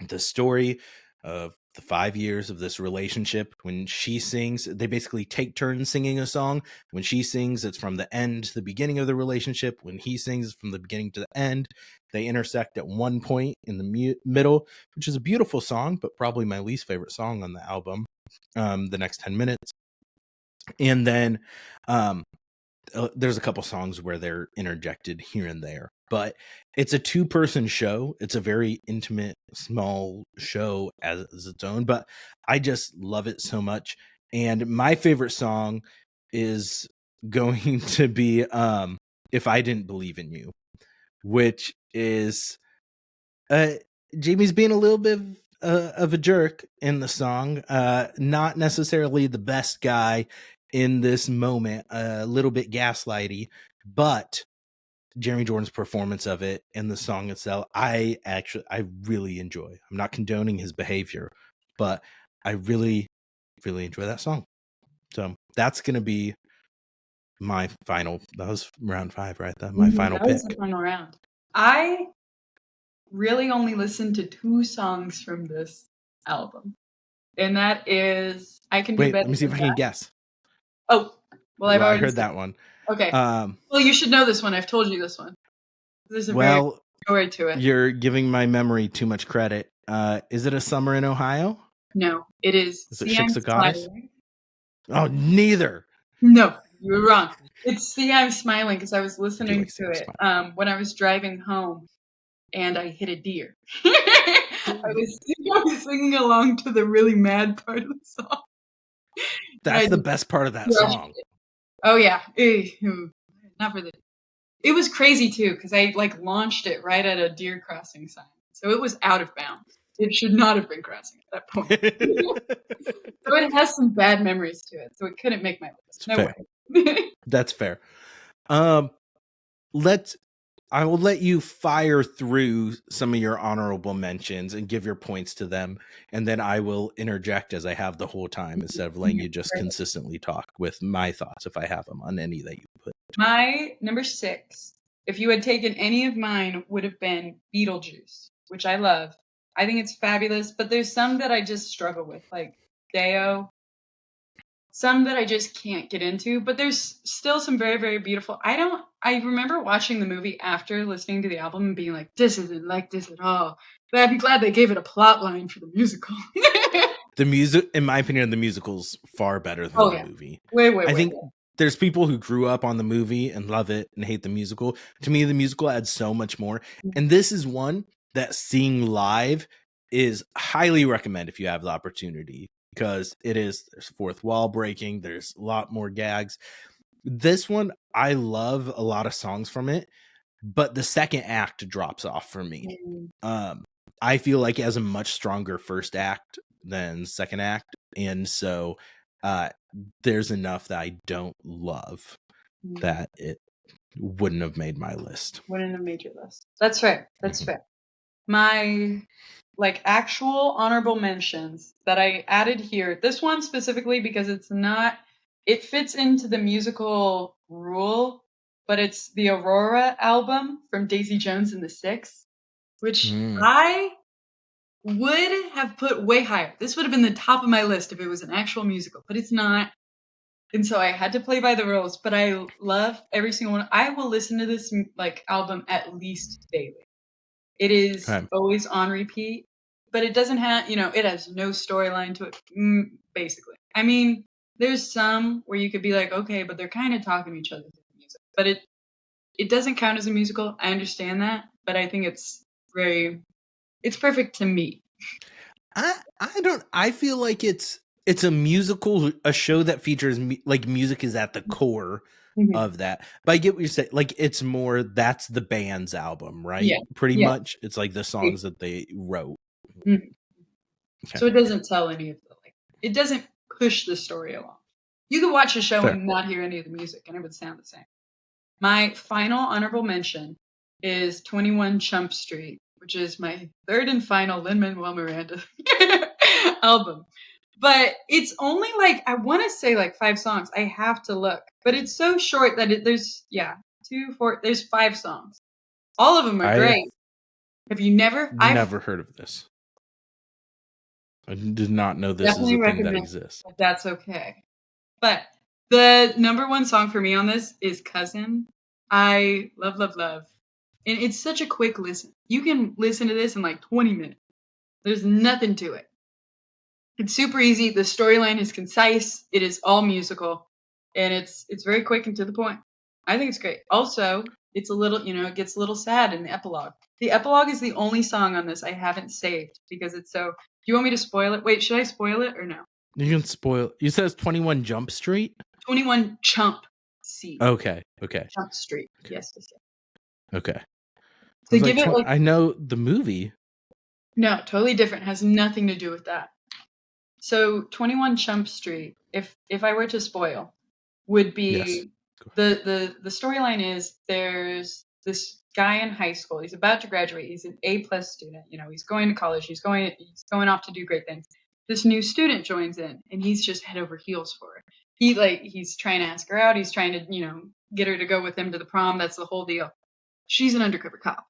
the story of the 5 years of this relationship. When she sings, they basically take turns singing a song. When she sings, it's from the end to the beginning of the relationship. When he sings, it's from the beginning to the end. They intersect at one point in the middle, which is a beautiful song, but probably my least favorite song on the album. The next 10 minutes. And then there's a couple songs where they're interjected here and there, but it's a two-person show. It's a very intimate, small show as its own, but I just love it so much. And my favorite song is going to be If I Didn't Believe in You, which is uh Jamie's being a little bit of a jerk in the song, not necessarily the best guy in this moment, a little bit gaslighty, but Jeremy Jordan's performance of it and the song itself, I really enjoy. I'm not condoning his behavior, but I really, really enjoy that song. So that's gonna be my final. That was round 5, right? That my final That was pick. the final round. I really only listened to 2 songs from this album, and that is I Can Do Wait, Better let me see if Than I can That. guess. Oh, well, I've Well, I already heard said. that one. Okay. Well, you should know this one. I've told you this one. There's a very Well, story to it. you're giving my memory too much credit. Is it A Summer in Ohio? No, it is Is it See I'm Shik's a Goddess? Smiling. Oh, neither. No, you were wrong. It's See I'm Smiling because I was I do listening like to Sam it Smile. when I was driving home and I hit a deer. I was singing along to the really mad part of the song. And I That's the just best part of that crushed song. it. Oh yeah. Not for the. It was crazy too because I like launched it right at a deer crossing sign, so it was out of bounds. It should not have been crossing at that point. So it has some bad memories to it, so it couldn't make my list. It's No fair. way. That's fair. Um, let's. I will let you fire through some of your honorable mentions and give your points to them, and then I will interject as I have the whole time instead of letting you just consistently talk with my thoughts if I have them on any that you put. My number 6, if you had taken any of mine, would have been Beetlejuice, which I love. I think it's fabulous, but there's some that I just struggle with, like Deo. some that I just can't get into, but there's still some very, very beautiful. I remember watching the movie after listening to the album and being like, this isn't like this at all. But I'm glad they gave it a plot line for the musical. The music, in my opinion, the musical's far better than Oh the yeah. movie. Way, way, I way. think there's people who grew up on the movie and love it and hate the musical. To me, the musical adds so much more. And this is one that seeing live is highly recommend if you have the opportunity, because there's fourth wall breaking, there's a lot more gags. This one, I love a lot of songs from it, but the second act drops off for me. Mm. I feel like it has a much stronger first act than second act, and so uh, there's enough that I don't love Mm. that it wouldn't have made my list. Wouldn't have made your list. That's fair. That's Mhm. fair. My like actual honorable mentions that I added here. This one specifically because it fits into the musical rule, but it's the Aurora album from Daisy Jones and the Six, which Mm. I would have put way higher. This would have been the top of my list if it was an actual musical, but it's not. And so I had to play by the rules, but I love every single one. I will listen to this like album at least daily. It is Okay. always on repeat, but it doesn't have, it has no storyline to it, basically. I mean, there's some where you could be like, okay, but they're kind of talking to each other through the music. But it doesn't count as a musical. I understand that, but I think it's perfect to me. I don't. I feel like it's a musical, a show that features like music is at the core Mhm. of that. But I get what you're saying. Like it's more that's the band's album, right? Yeah, Pretty yeah. much, it's like the songs that they wrote. Mhm. Okay, So it doesn't tell any of the like, it doesn't push the story along. You could watch a show fair. and not hear any of the music, and it would sound the same. My final honorable mention is 21 Chump Street, which is my third and final Lin-Manuel Miranda album. But it's only like, I want to say like 5 songs. I have to look. But it's so short that there's 5 songs. All of them are I great. Have you never? I've never heard of this. I did not know this is definitely a thing that recommend, exists. but that's okay. But the number one song for me on this is Cousin. I love, love, love. And it's such a quick listen. You can listen to this in like 20 minutes. There's nothing to it. It's super easy. The storyline is concise. It is all musical. And it's very quick and to the point. I think it's great. Also, it's a little, it gets a little sad in the epilogue. The epilogue is the only song on this I haven't saved because it's so. Do you want me to spoil it? Wait, should I spoil it or no? You can spoil. You said it's 21 Jump Street. 21 Chump C. Okay. Okay. Chump Street. Okay. Yes, yes, yes. Okay. I To was give like, it like I know the movie. no, totally different. Has nothing to do with that. So 21 Chump Street, if I were to spoil, would Yes. be the storyline is there's this guy in high school. He's about to graduate. He's an A+ student. He's going to college. He's going off to do great things. This new student joins in, and he's just head over heels for her. He's trying to ask her out. He's trying to get her to go with him to the prom. That's the whole deal. She's an undercover cop,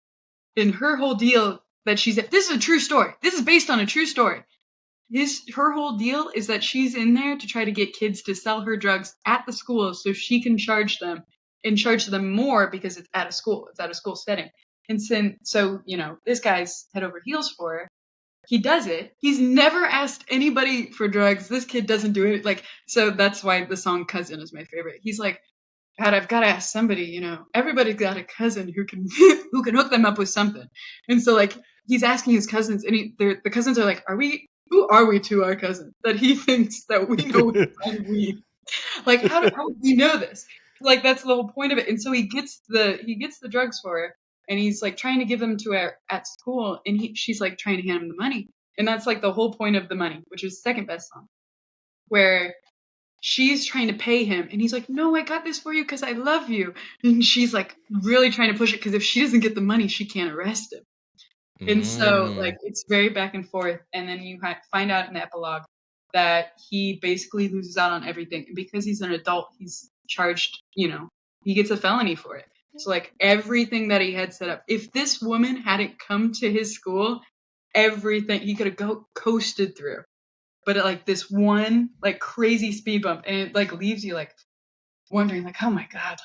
and her whole deal that this is a true story. This is based on a true story. Her whole deal is that she's in there to try to get kids to sell her drugs at the school so she can charge them and charge them more because it's at a school. It's at a school setting. And so, this guy's head over heels for her. He does it. He's never asked anybody for drugs. This kid doesn't do it. So that's why the song Cousin is my favorite. He's like, God, I've got to ask somebody, everybody's got a cousin who can who can hook them up with something. And so like he's asking his cousins, and the cousins are like, who are we to our cousin that he thinks that we know we find weed? Like how would we know this? Like that's the whole point of it. And so he gets the drugs for her, and he's like trying to give them to her at school, and she's like trying to hand him the money. And that's like the whole point of the money, which is second best song, where she's trying to pay him, and he's like, no, I got this for you because I love you. And she's like really trying to push it because if she doesn't get the money, she can't arrest him. And so like Mm. it's very back and forth, and then you find out in the epilogue that he basically loses out on everything, and because he's an adult, he's charged, he gets a felony for it. So like everything that he had set up, if this woman hadn't come to his school, everything he could have coasted through. but at like this one like crazy speed bump, and it like leaves you like wondering like, oh my god, like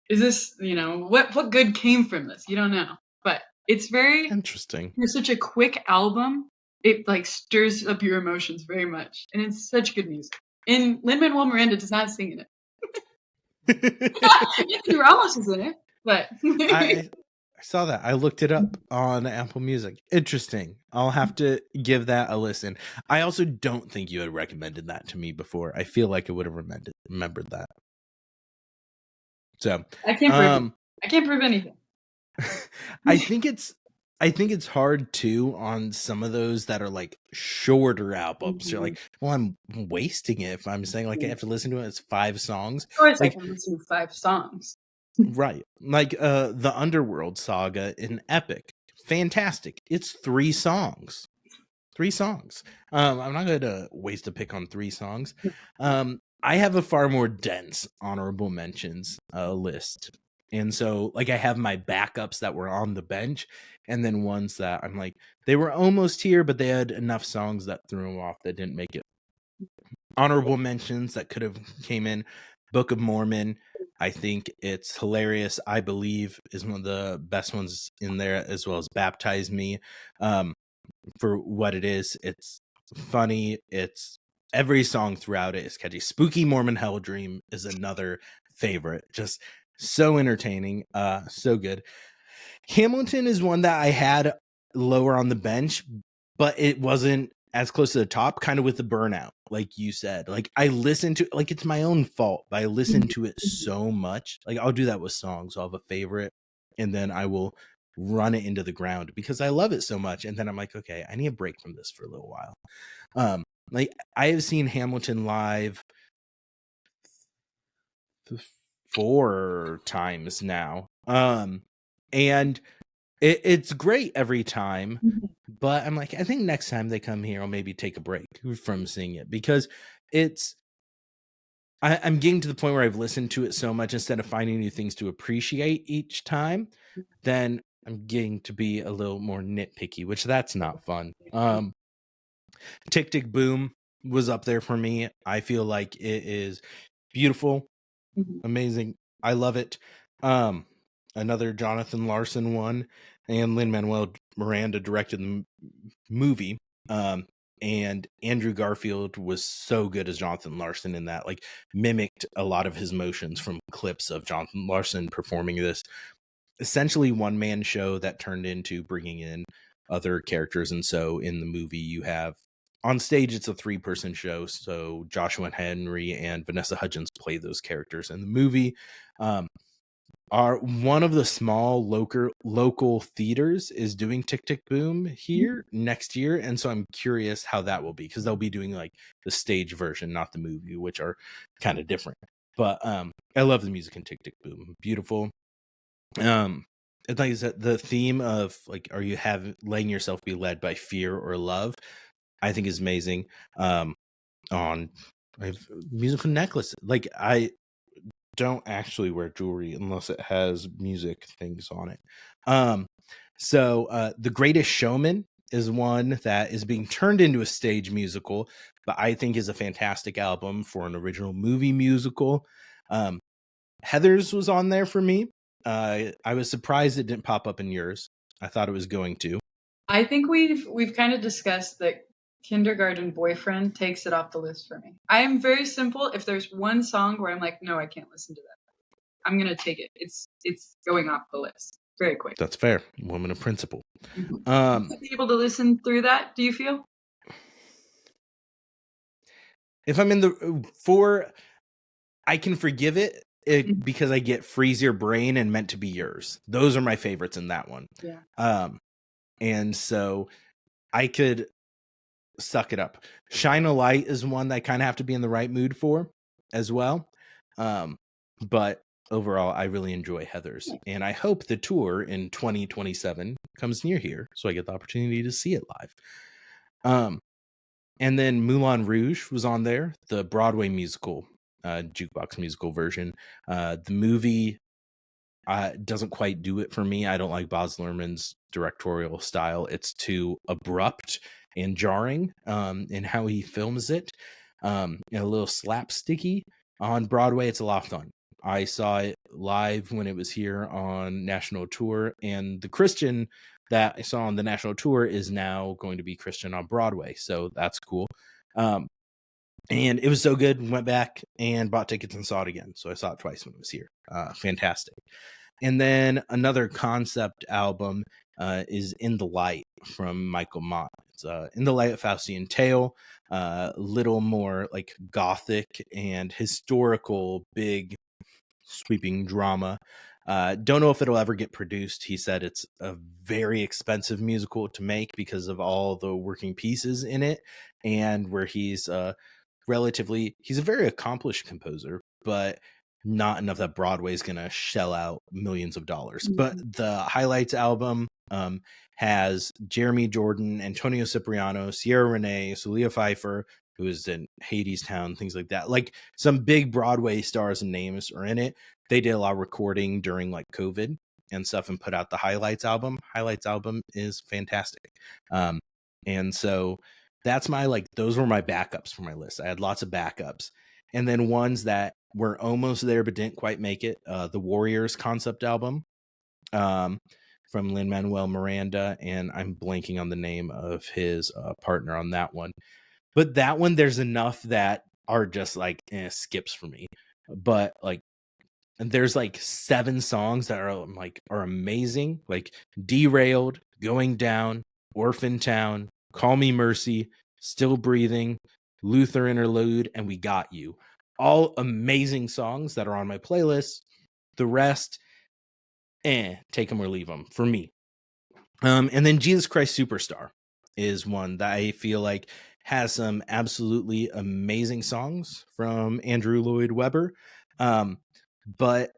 is this, you know, what good came from this? You don't know, but it's very, Interesting. for such a quick album, it like stirs up your emotions very much, and it's such good music. And Lin-Manuel Miranda does not sing in it. Anthony Ramos is in it, but I saw that. I looked it up on Apple Music. Interesting. I'll have to give that a listen. I also don't think you had recommended that to me before. I feel like I would have remembered that. So, I can't prove it. I can't prove anything. I think it's hard too on some of those that are like shorter albums. You're like, well, I'm wasting it if I'm saying like I have to listen to it. It's 5 songs. Of course, I Like, can listen to 5 songs. right. Like the Underworld saga in Epic. Fantastic. It's 3 songs. 3 songs. I'm not going to waste a pick on 3 songs. I have a far more dense honorable mentions list. And so like I have my backups that were on the bench, and then ones that I'm like they were almost here but they had enough songs that threw them off that didn't make it. Honorable mentions that could have came in: Book of Mormon. I think it's hilarious. I believe is one of the best ones in there, as well as Baptize Me. For what it is, it's funny. It's every song throughout it is catchy. Spooky Mormon Hell Dream is another favorite. Just so entertaining. So good. Hamilton is one that I had lower on the bench, but it wasn't as close to the top, kind of with the burnout, like you said. Like I listen to, like it's my own fault, but I listen to it so much. Like I'll do that with songs. I'll have a favorite, and then I will run it into the ground because I love it so much. And then I'm like, okay, I need a break from this for a little while. Like I have seen Hamilton live 4 times now. And it's great every time, but I'm like, I think next time they come here, I'll maybe take a break from seeing it because I'm getting to the point where I've listened to it so much, instead of finding new things to appreciate each time, then I'm getting to be a little more nitpicky, which that's not fun. Tick Tick Boom was up there for me. I feel like it is beautiful, amazing. I love it. Another Jonathan Larson one, and Lin-Manuel Miranda directed the movie. And Andrew Garfield was so good as Jonathan Larson in that, like mimicked a lot of his motions from clips of Jonathan Larson performing this essentially one-man show that turned into bringing in other characters. And so in the movie you have on stage, it's a 3-person show, so Joshua Henry and Vanessa Hudgens play those characters in the movie. Are one of the small local theaters is doing Tick Tick Boom here next year, and so I'm curious how that will be, because they'll be doing like the stage version, not the movie, which are kind of different. But I love the music in Tick Tick Boom, beautiful. And like I said, the theme of like, are you letting yourself be led by fear or love, I think is amazing. On I have musical necklace. Like I don't actually wear jewelry unless it has music things on it. So The Greatest Showman is one that is being turned into a stage musical, but I think is a fantastic album for an original movie musical. Heathers was on there for me. I was surprised it didn't pop up in yours. I thought it was going to. I think we've kind of discussed that Kindergarten Boyfriend takes it off the list for me. I am very simple. If there's one song where I'm like, no, I can't listen to that, I'm gonna take it. It's going off the list very quick. That's fair. Woman of principle. Be able to listen through that, do you feel? If I'm in I can forgive it, because I get Freeze Your Brain and Meant to Be Yours. Those are my favorites in that one. Yeah. And so I could suck it up. Shine a Light is one that I kind of have to be in the right mood for as well. But overall, I really enjoy Heathers, and I hope the tour in 2027 comes near here so I get the opportunity to see it live. And then Moulin Rouge was on there, the Broadway musical, jukebox musical version. The movie, doesn't quite do it for me. I don't like Baz Luhrmann's directorial style. It's too abrupt and jarring in how he films it, and a little slapsticky. On Broadway, it's a lot of fun. I saw it live when it was here on national tour, and the Christian that I saw on the national tour is now going to be Christian on Broadway, so that's cool. And it was so good. Went back and bought tickets and saw it again. So I saw it twice when it was here. Fantastic. And then another concept album is In the Light from Michael Mott. It's In the Light, a Faustian Tale, a little more like gothic and historical, big, sweeping drama. Don't know if it'll ever get produced. He said it's a very expensive musical to make because of all the working pieces in it, and where he's he's a very accomplished composer, but not enough that Broadway's gonna shell out millions of dollars. But the Highlights album has Jeremy Jordan, Antonio Cipriano, Sierra Renee, Celia Pfeiffer, who is in Hades Town, things like that. Like some big Broadway stars and names are in it. They did a lot of recording during like COVID and stuff and put out the Highlights album. Highlights album is fantastic. And so that's my those were my backups for my list. I had lots of backups. And then ones that were almost there but didn't quite make it. The Warriors concept album from Lin-Manuel Miranda, and I'm blanking on the name of his partner on that one. But that one, there's enough that are just skips for me. But there's 7 songs that are amazing, like Derailed, Going Down, Orphan Town, Call Me Mercy, Still Breathing, Luther Interlude, and We Got You. All amazing songs that are on my playlist. The rest, take them or leave them for me. And then Jesus Christ Superstar is one that I feel like has some absolutely amazing songs from Andrew Lloyd Webber. But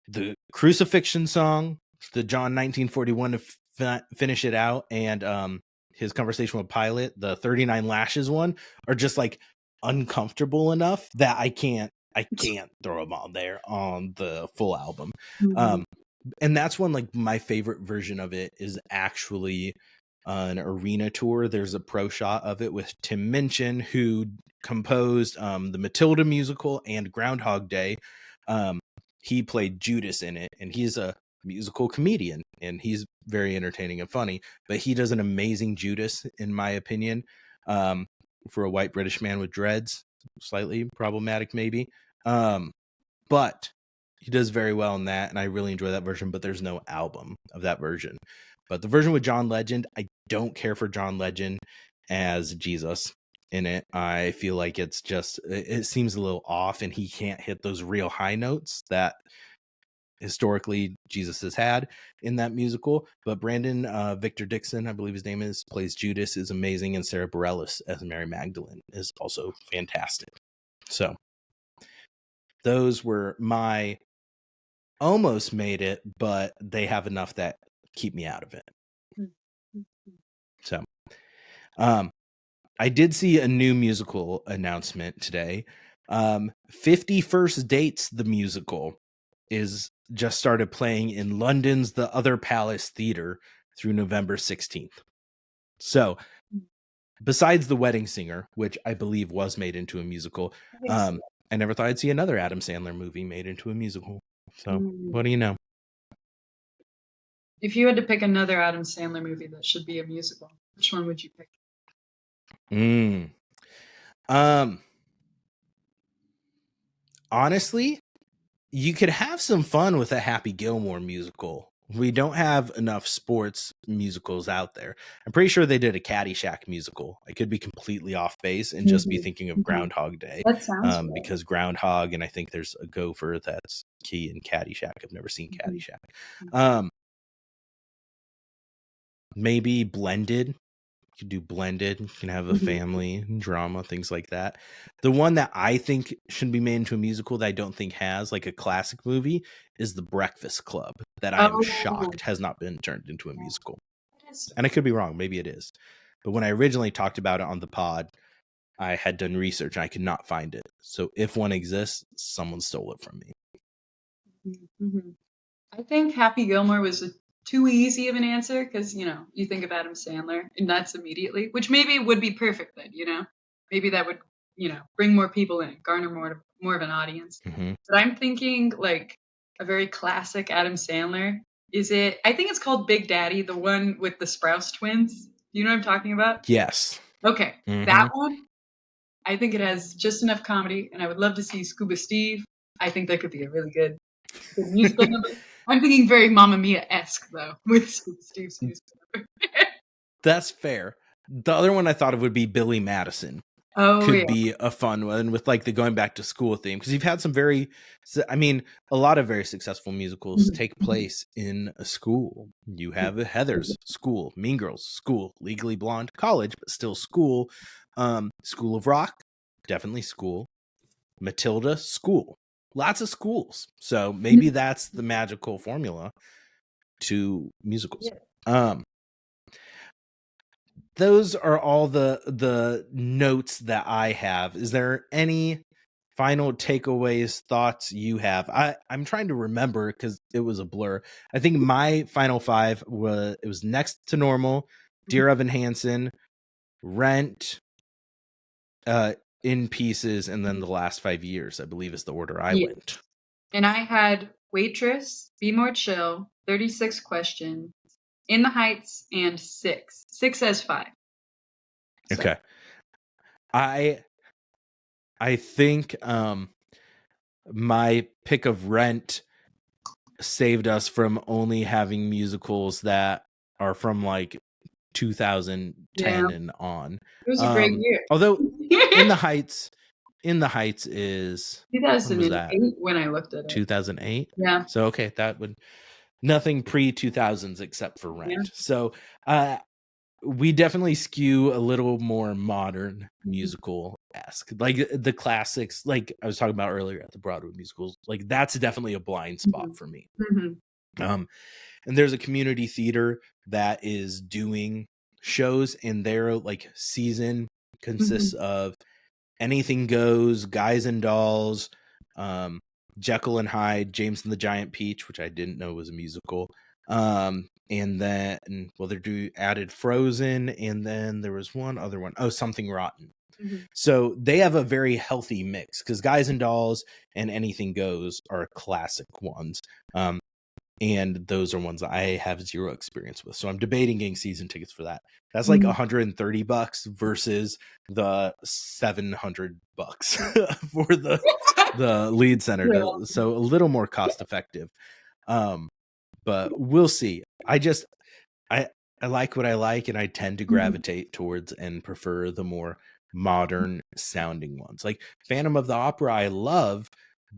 the Crucifixion song, the John 1941 to finish it out, and his conversation with Pilate, the 39 Lashes one, are just uncomfortable enough that I can't throw them on there on the full album. And that's when my favorite version of it is actually an arena tour. There's a pro shot of it with Tim Minchin, who composed the Matilda musical and Groundhog Day. He played Judas in it, and he's a musical comedian, and he's very entertaining and funny, but he does an amazing Judas, in my opinion, for a white British man with dreads. Slightly problematic, maybe. But he does very well in that, and I really enjoy that version, but there's no album of that version. But the version with John Legend, I don't care for John Legend as Jesus in it. I feel like it seems a little off, and he can't hit those real high notes that historically Jesus has had in that musical. But Brandon Victor Dixon, I believe his name is, plays Judas, is amazing, and Sarah Bareilles as Mary Magdalene is also fantastic. So those were my almost made it, but they have enough that keep me out of it. So I did see a new musical announcement today. 50 First Dates, the musical, is just started playing in London's The Other Palace Theatre through November 16th. So besides The Wedding Singer, which I believe was made into a musical, I never thought I'd see another Adam Sandler movie made into a musical. So what do you know? If you had to pick another Adam Sandler movie that should be a musical, which one would you pick? Honestly, you could have some fun with a Happy Gilmore musical. We don't have enough sports musicals out there. I'm pretty sure they did a Caddyshack musical. I could be completely off base and just be thinking of Groundhog Day. That sounds right. Because Groundhog, and I think there's a gopher that's key in Caddyshack. I've never seen Caddyshack. Maybe Blended. You could do Blended. You can have a family drama, things like that. The one that I think should be made into a musical that I don't think has a classic movie is The Breakfast Club, that I am shocked has not been turned into a musical. And I could be wrong. Maybe it is. But when I originally talked about it on the pod, I had done research and I could not find it. So if one exists, someone stole it from me. I think Happy Gilmore was too easy of an answer because, you think of Adam Sandler and that's immediately, which maybe would be perfect then. Maybe that would, bring more people in, garner more of an audience. Mm-hmm. But I'm thinking like a very classic Adam Sandler. I think it's called Big Daddy, the one with the Sprouse twins. Do you know what I'm talking about? Yes. Okay, Mm-hmm. that one. I think it has just enough comedy, and I would love to see Scuba Steve. I think that could be a really good musical number. I'm thinking very Mamma Mia-esque though, with Scuba Steve's musical number. That's fair. The other one I thought of would be Billy Madison. Oh Could yeah. be a fun one with like the going back to school theme, because you've had some a lot of very successful musicals take place in a school. You have Heather's school, Mean Girls school, Legally Blonde college, but still school. School of Rock, definitely school. Matilda, school. Lots of schools. So maybe that's the magical formula to musicals. Yeah. Those are all the notes that I have. Is there any final takeaways, thoughts you have? I'm trying to remember because it was a blur. I think my final five was Next to Normal, Dear Evan Hansen, Rent, In Pieces, and then The Last 5 Years, I believe is the order I Yeah. went. And I had Waitress, Be More Chill, 36 Questions, In the Heights, and Six. Six as five. So. Okay. I think my pick of Rent saved us from only having musicals that are from like 2010 and on. It was a great year. Although In the Heights is, when was that? 2008 when I looked at it. 2008. Yeah. So okay, that would nothing pre 2000s except for Rent. Yeah. So we definitely skew a little more modern musical-esque, like the classics, like I was talking about earlier at the Broadway musicals. Like that's definitely a blind spot for me. And there's a community theater that is doing shows, and their like season consists of Anything Goes, Guys and Dolls, Jekyll and Hyde, James and the Giant Peach, which I didn't know was a musical. And then, they added Frozen, and then there was one other one. Oh, Something Rotten. So they have a very healthy mix, because Guys and Dolls and Anything Goes are classic ones. And those are ones that I have zero experience with. So I'm debating getting season tickets for that. That's like $130 versus the $700 for the Lead Center. Yeah. So a little more cost effective. But we'll see. I like what I like, and I tend to gravitate towards and prefer the more modern sounding ones. Like Phantom of the Opera I love,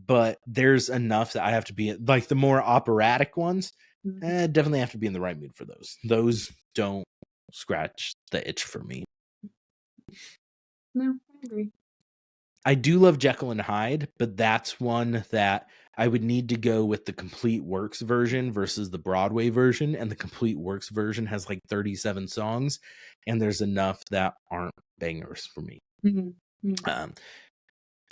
but there's enough that I have to be like the more operatic ones. Definitely have to be in the right mood for those. Those don't scratch the itch for me. No, I agree. I do love Jekyll and Hyde, but that's one that I would need to go with the Complete Works version versus the Broadway version. And the Complete Works version has like 37 songs, and there's enough that aren't bangers for me.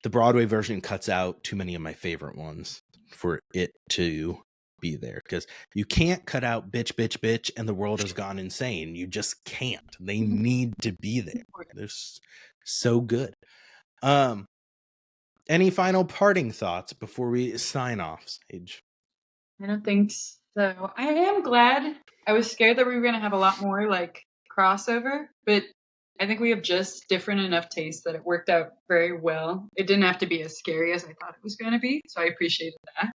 The Broadway version cuts out too many of my favorite ones for it to be there, because you can't cut out Bitch, Bitch, Bitch, and The World Has Gone Insane. You just can't. They need to be there. They're so good. Any final parting thoughts before we sign off, Sage? I don't think so. I am glad. I was scared that we were going to have a lot more like crossover, but I think we have just different enough tastes that it worked out very well. It didn't have to be as scary as I thought it was going to be, so I appreciated that.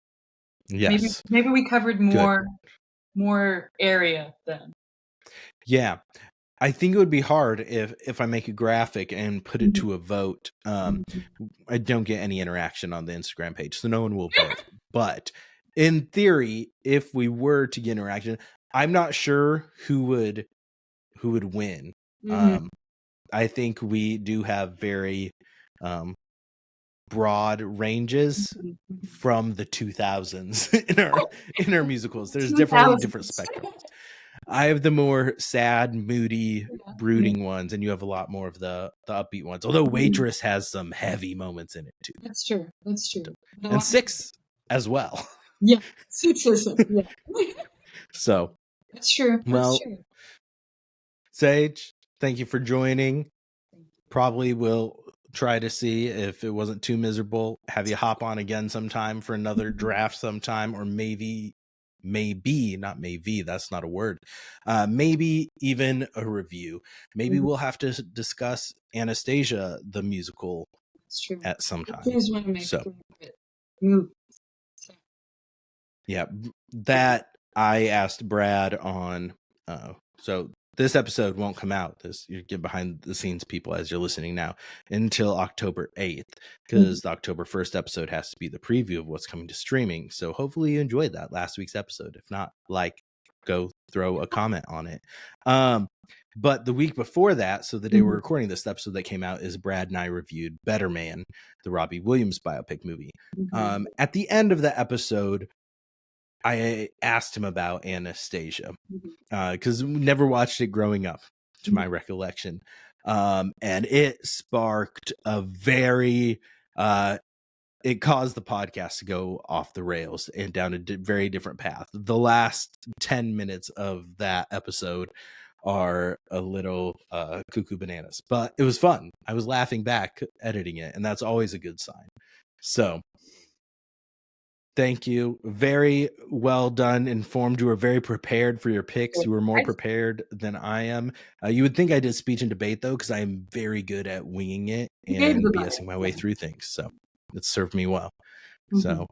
Yes. Maybe we covered more area then. Yeah. I think it would be hard if I make a graphic and put it to a vote. I don't get any interaction on the Instagram page, so no one will vote. But in theory, if we were to get interaction, I'm not sure who would win. I think we do have very broad ranges from the 2000s in our musicals. There's definitely different spectrums. I have the more sad, moody, brooding ones, and you have a lot more of the upbeat ones. Although Waitress has some heavy moments in it too. That's true. And Six as well. Yeah, sexism. Yeah, So, that's true. That's well, true. Sage, thank you for joining. Probably will try to see if it wasn't too miserable, have you hop on again sometime for another draft sometime, or maybe, not maybe, that's not a word. Maybe even a review. Maybe we'll have to discuss Anastasia, the musical, That's true. at some I time. always want to make So, favorite movie. So, yeah, that I asked Brad on. So this episode won't come out. This, you get behind the scenes people as you're listening now, until October 8th, because the October 1st episode has to be the preview of what's coming to streaming. So hopefully you enjoyed that last week's episode. If not, go throw a comment on it. But the week before that, so the day we're recording this, episode that came out is Brad and I reviewed Better Man, the Robbie Williams biopic movie. At the end of the episode, I asked him about Anastasia, because we never watched it growing up, to my recollection. And it sparked a very, it caused the podcast to go off the rails and down a very different path. The last 10 minutes of that episode are a little cuckoo bananas, but it was fun. I was laughing back editing it, and that's always a good sign. So thank you. Very well done. Informed. You were very prepared for your picks. You were more prepared than I am. You would think I did speech and debate, though, because I'm very good at winging it and BSing my way through things. So it served me well. So,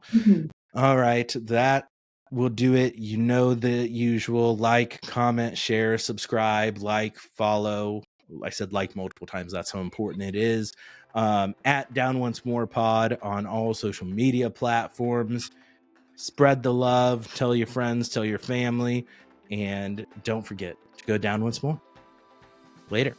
all right. That will do it. You know the usual: like, comment, share, subscribe, follow. I said like multiple times. That's how important it is. At Down Once More Pod on all social media platforms. Spread the love, tell your friends, tell your family, and don't forget to go down once more. Later.